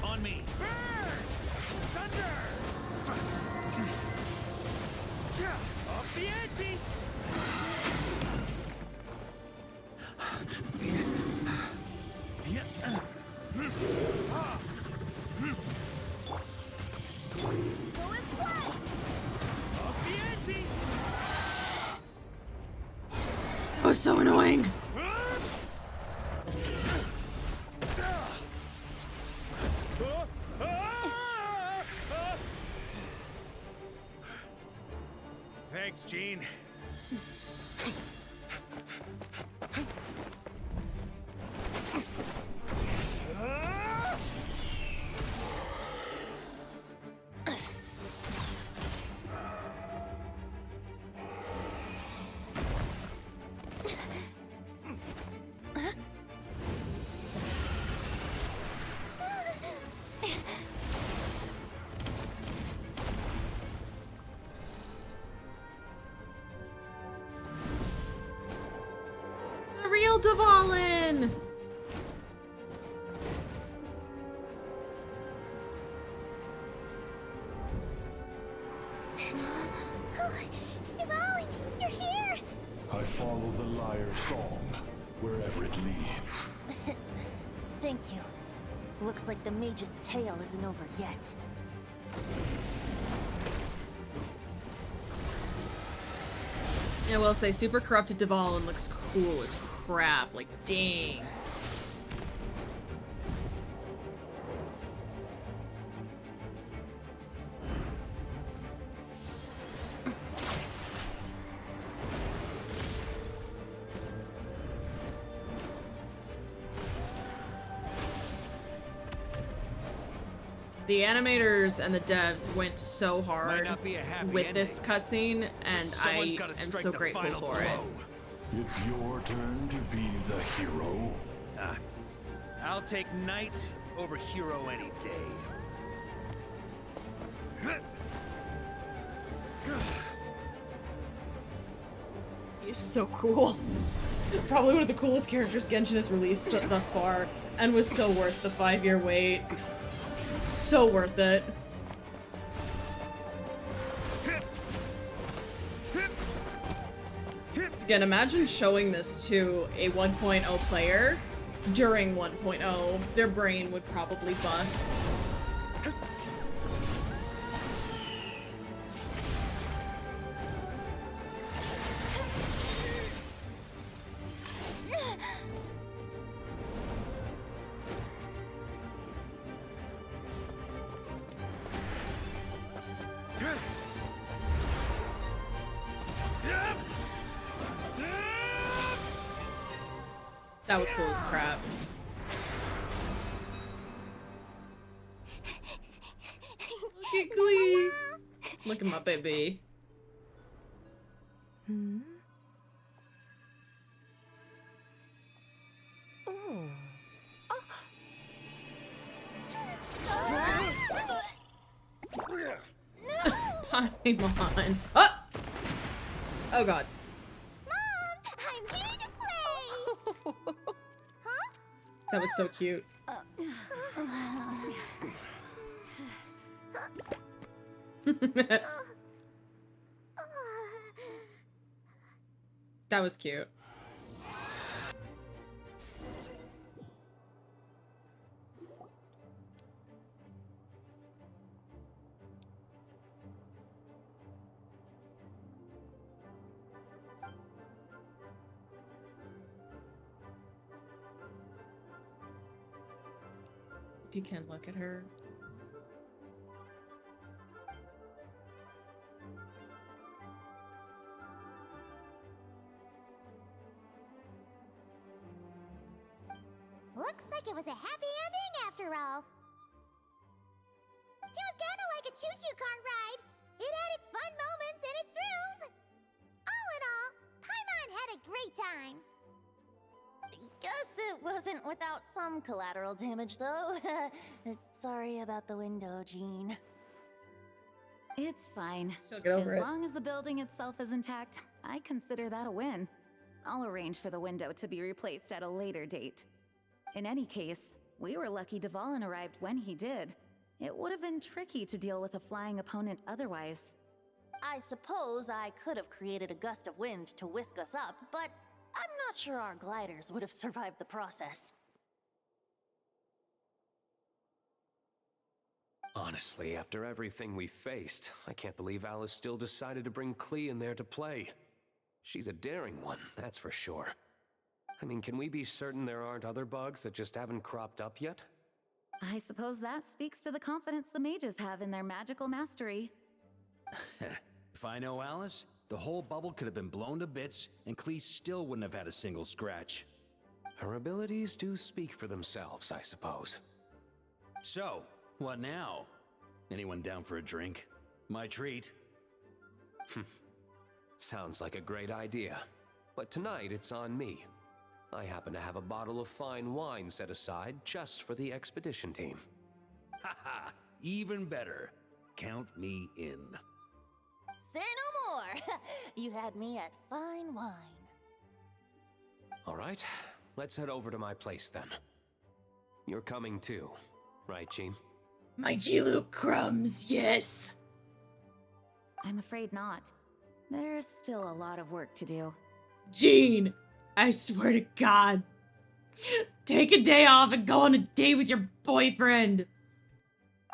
On me! Off the ante! Go as planned. Off the ante! That was so annoying. Thanks, Gene. The real Dvalin! Dvalin, you're here! I follow the liar's song, wherever it leads. Thank you. Looks like the mage's tale isn't over yet. I will say, super corrupted Dvalin looks cool as crap. Like, dang. The animators and the devs went so hard not be a happy with ending. this cutscene, and Someone's I gotta am strike so the grateful final for it. blow. It's your turn to be the hero. I'll take knight over hero any day. He's so cool. Probably one of the coolest characters Genshin has released thus far, and was so worth the 5-year wait. So worth it. Again, imagine showing this to a 1.0 player during 1.0. Their brain would probably bust. That was cool as crap. Look at Glee. Look at my baby. Hmm? Oh. Paimon. Oh! Oh god. I'm here to play! That was so cute. That was cute. If you can look at her. Looks like it was a happy ending after all. It was kinda like a choo-choo car ride. It had its fun moments and its thrills. All in all, Paimon had a great time. Guess it wasn't without some collateral damage, though. Sorry about the window, Jean. It's fine. She'll get over as it. long as the building itself is intact, I consider that a win. I'll arrange for the window to be replaced at a later date. In any case, we were lucky Dvalin arrived when he did. It would have been tricky to deal with a flying opponent otherwise. I suppose I could have created a gust of wind to whisk us up, but I'm not sure our gliders would have survived the process. Honestly, after everything we faced, I can't believe Alice still decided to bring Klee in there to play. She's a daring one, that's for sure. I mean, can we be certain there aren't other bugs that just haven't cropped up yet? I suppose that speaks to the confidence the mages have in their magical mastery. If I know Alice, the whole bubble could have been blown to bits, and Klee still wouldn't have had a single scratch. Her abilities do speak for themselves, I suppose. So, what now? Anyone down for a drink? My treat. Sounds like a great idea. But tonight it's on me. I happen to have a bottle of fine wine set aside just for the expedition team. Haha, even better. Count me in. Say no more! You had me at fine wine. All right, let's head over to my place then. You're coming too, right, Jean? My G-Luke crumbs, yes! I'm afraid not. There's still a lot of work to do. Jean, I swear to God. Take a day off and go on a date with your boyfriend.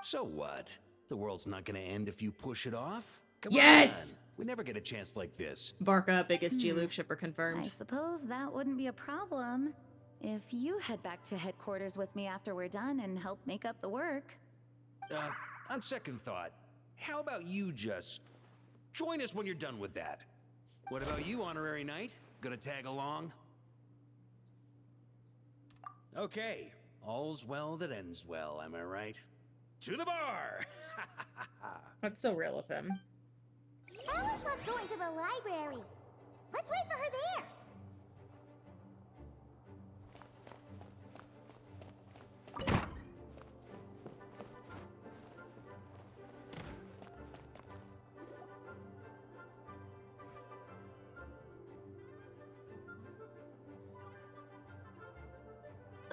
So what? The world's not gonna end if you push it off? Come Yes! on. We never get a chance like this. Barca, biggest G-Luke shipper confirmed. I suppose that wouldn't be a problem if you head back to headquarters with me after we're done and help make up the work. On second thought, how about you just join us when you're done with that? What about you, Honorary Knight? Gonna tag along? Okay, all's well that ends well, am I right? To the bar! That's so real of him. Alice loves going to the library. Let's wait for her there.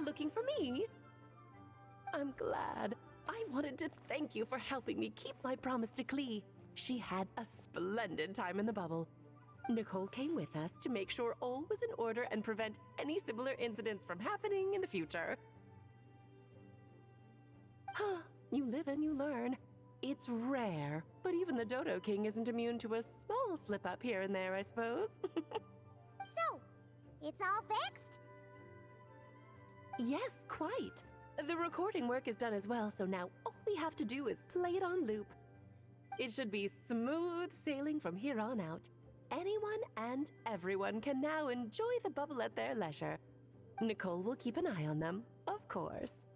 looking for me? I'm glad. I wanted to thank you for helping me keep my promise to Klee. She had a splendid time in the bubble. Nicole came with us to make sure all was in order and prevent any similar incidents from happening in the future. You live and you learn. It's rare, but even the Dodo King isn't immune to a small slip-up here and there, I suppose. So, it's all fixed? Yes, quite. The recording work is done as well, so now all we have to do is play it on loop. It should be smooth sailing from here on out. Anyone and everyone can now enjoy the bubble at their leisure. Nicole will keep an eye on them, of course.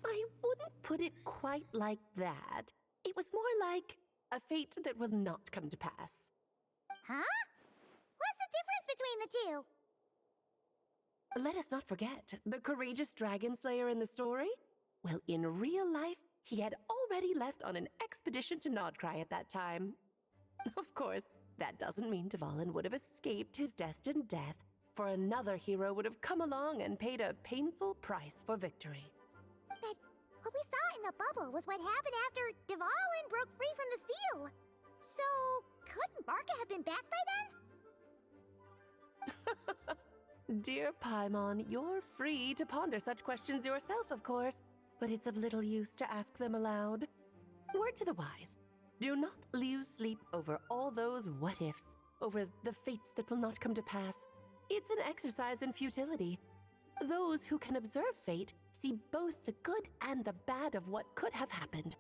I wouldn't put it quite like that. It was more like a fate that will not come to pass. Huh? What's the difference between the two? Let us not forget the courageous dragon slayer in the story. Well, in real life, he had already left on an expedition to Nodcry at that time. Of course, that doesn't mean Dvalin would have escaped his destined death, for another hero would have come along and paid a painful price for victory. But what we saw in the bubble was what happened after Dvalin broke free from the seal. So, couldn't Barca have been back by then? Dear Paimon, you're free to ponder such questions yourself, of course, but it's of little use to ask them aloud. Word to the wise, do not lose sleep over all those what-ifs, over the fates that will not come to pass. It's an exercise in futility. Those who can observe fate see both the good and the bad of what could have happened.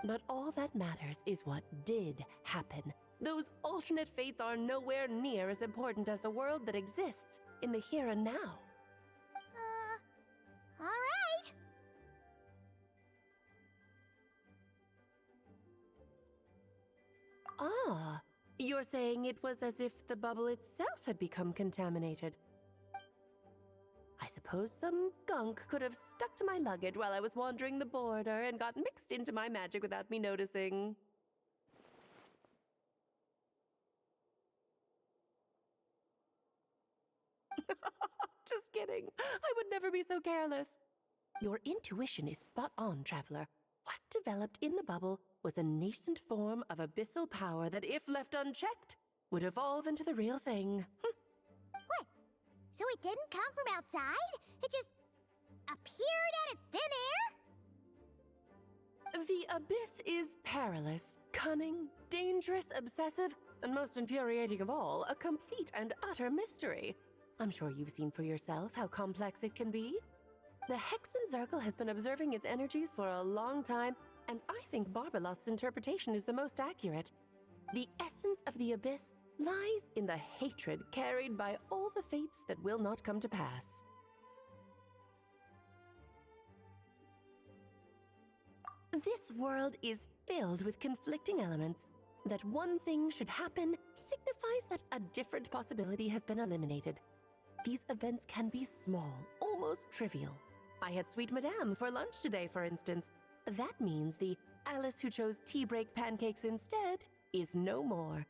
But all that matters is what did happen. Those alternate fates are nowhere near as important as the world that exists in the here and now. All right. Ah, you're saying it was as if the bubble itself had become contaminated. I suppose some gunk could have stuck to my luggage while I was wandering the border and got mixed into my magic without me noticing. Just kidding. I would never be so careless. Your intuition is spot on, Traveler. What developed in the bubble was a nascent form of abyssal power that, if left unchecked, would evolve into the real thing. What? So it didn't come from outside? It just appeared out of thin air? The abyss is perilous, cunning, dangerous, obsessive, and most infuriating of all, a complete and utter mystery. I'm sure you've seen for yourself how complex it can be. The Hexen Circle has been observing its energies for a long time, and I think Barbalot's interpretation is the most accurate. The essence of the abyss lies in the hatred carried by all the fates that will not come to pass. This world is filled with conflicting elements. That one thing should happen signifies that a different possibility has been eliminated. These events can be small, almost trivial. I had Sweet Madame for lunch today, for instance. That means the Alice who chose tea break pancakes instead is no more.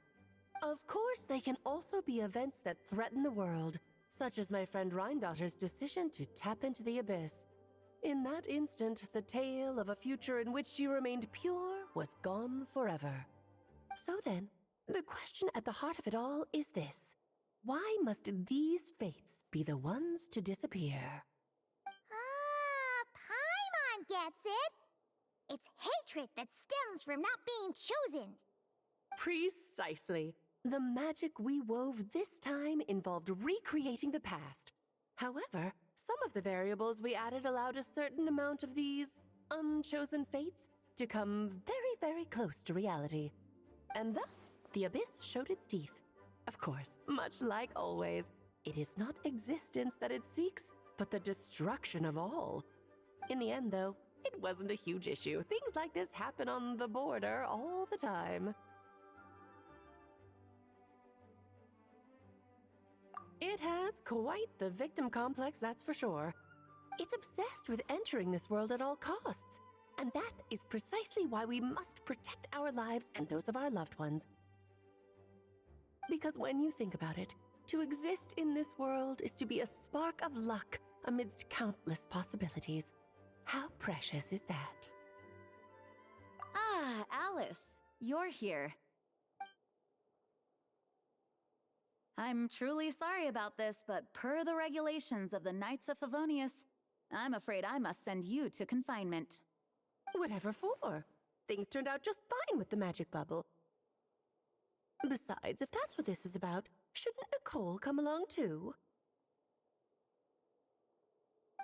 Of course, they can also be events that threaten the world, such as my friend Rhindotter's decision to tap into the abyss. In that instant, the tale of a future in which she remained pure was gone forever. So then, the question at the heart of it all is this. Why must these fates be the ones to disappear? Paimon gets it. It's hatred that stems from not being chosen. Precisely. The magic we wove this time involved recreating the past. However, some of the variables we added allowed a certain amount of these unchosen fates to come very, very close to reality. And thus, the abyss showed its teeth. Of course, much like always, it is not existence that it seeks, but the destruction of all. In the end, though, it wasn't a huge issue. Things like this happen on the border all the time. It has quite the victim complex, that's for sure. It's obsessed with entering this world at all costs. And that is precisely why we must protect our lives and those of our loved ones. Because when you think about it, to exist in this world is to be a spark of luck amidst countless possibilities. How precious is that? Ah, Alice, you're here. I'm truly sorry about this, but per the regulations of the Knights of Favonius, I'm afraid I must send you to confinement. Whatever for? Things turned out just fine with the magic bubble. Besides, if that's what this is about, shouldn't Nicole come along too?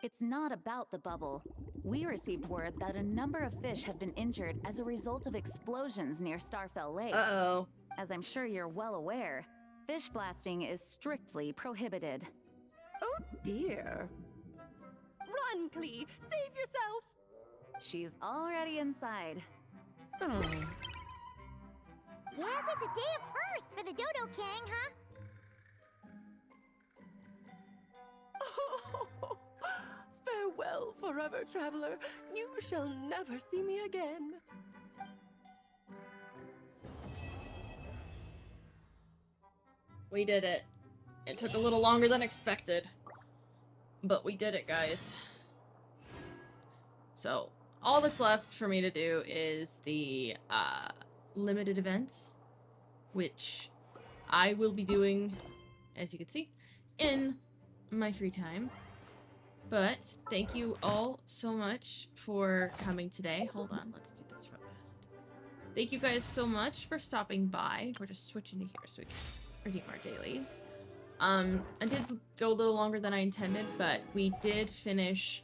It's not about the bubble. We received word that a number of fish have been injured as a result of explosions near Starfell Lake. Uh-oh. As I'm sure you're well aware, fish blasting is strictly prohibited. Oh dear. Run, Klee! Save yourself! She's already inside. Yes, it's a day of first for the Dodo King, huh? Oh, farewell, forever traveler. You shall never see me again. We did it. It took a little longer than expected. But we did it, guys. So, all that's left for me to do is the limited events, which I will be doing, as you can see, in my free time. But thank you all so much for coming today. Hold on, let's do this real fast. Thank you guys so much for stopping by. We're just switching to here so we can redeem our dailies. I did go a little longer than I intended, but we did finish.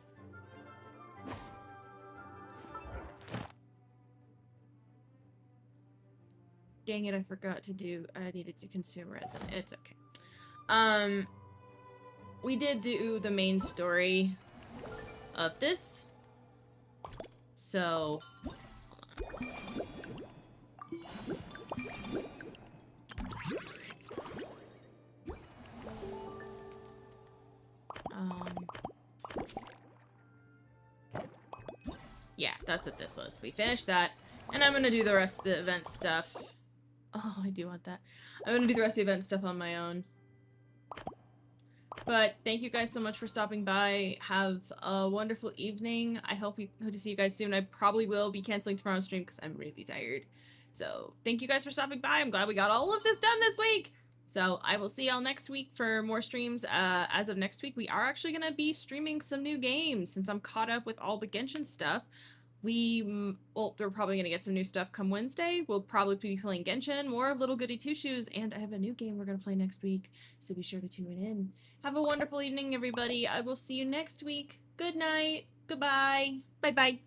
Dang it, I forgot to do, I needed to consume resin. It's okay. We did do the main story of this. So, yeah, that's what this was. We finished that, and I'm gonna do the rest of the event stuff. Oh, I do want that. I'm gonna do the rest of the event stuff on my own. But thank you guys so much for stopping by. Have a wonderful evening. I hope to see you guys soon. I probably will be canceling tomorrow's stream because I'm really tired. So thank you guys for stopping by. I'm glad we got all of this done this week. So I will see y'all next week for more streams. As of next week, we are actually going to be streaming some new games since I'm caught up with all the Genshin stuff. We're probably going to get some new stuff come Wednesday. We'll probably be playing Genshin, more of Little Goody Two Shoes, and I have a new game we're going to play next week, so be sure to tune in. Have a wonderful evening, everybody. I will see you next week. Good night. Goodbye. Bye-bye.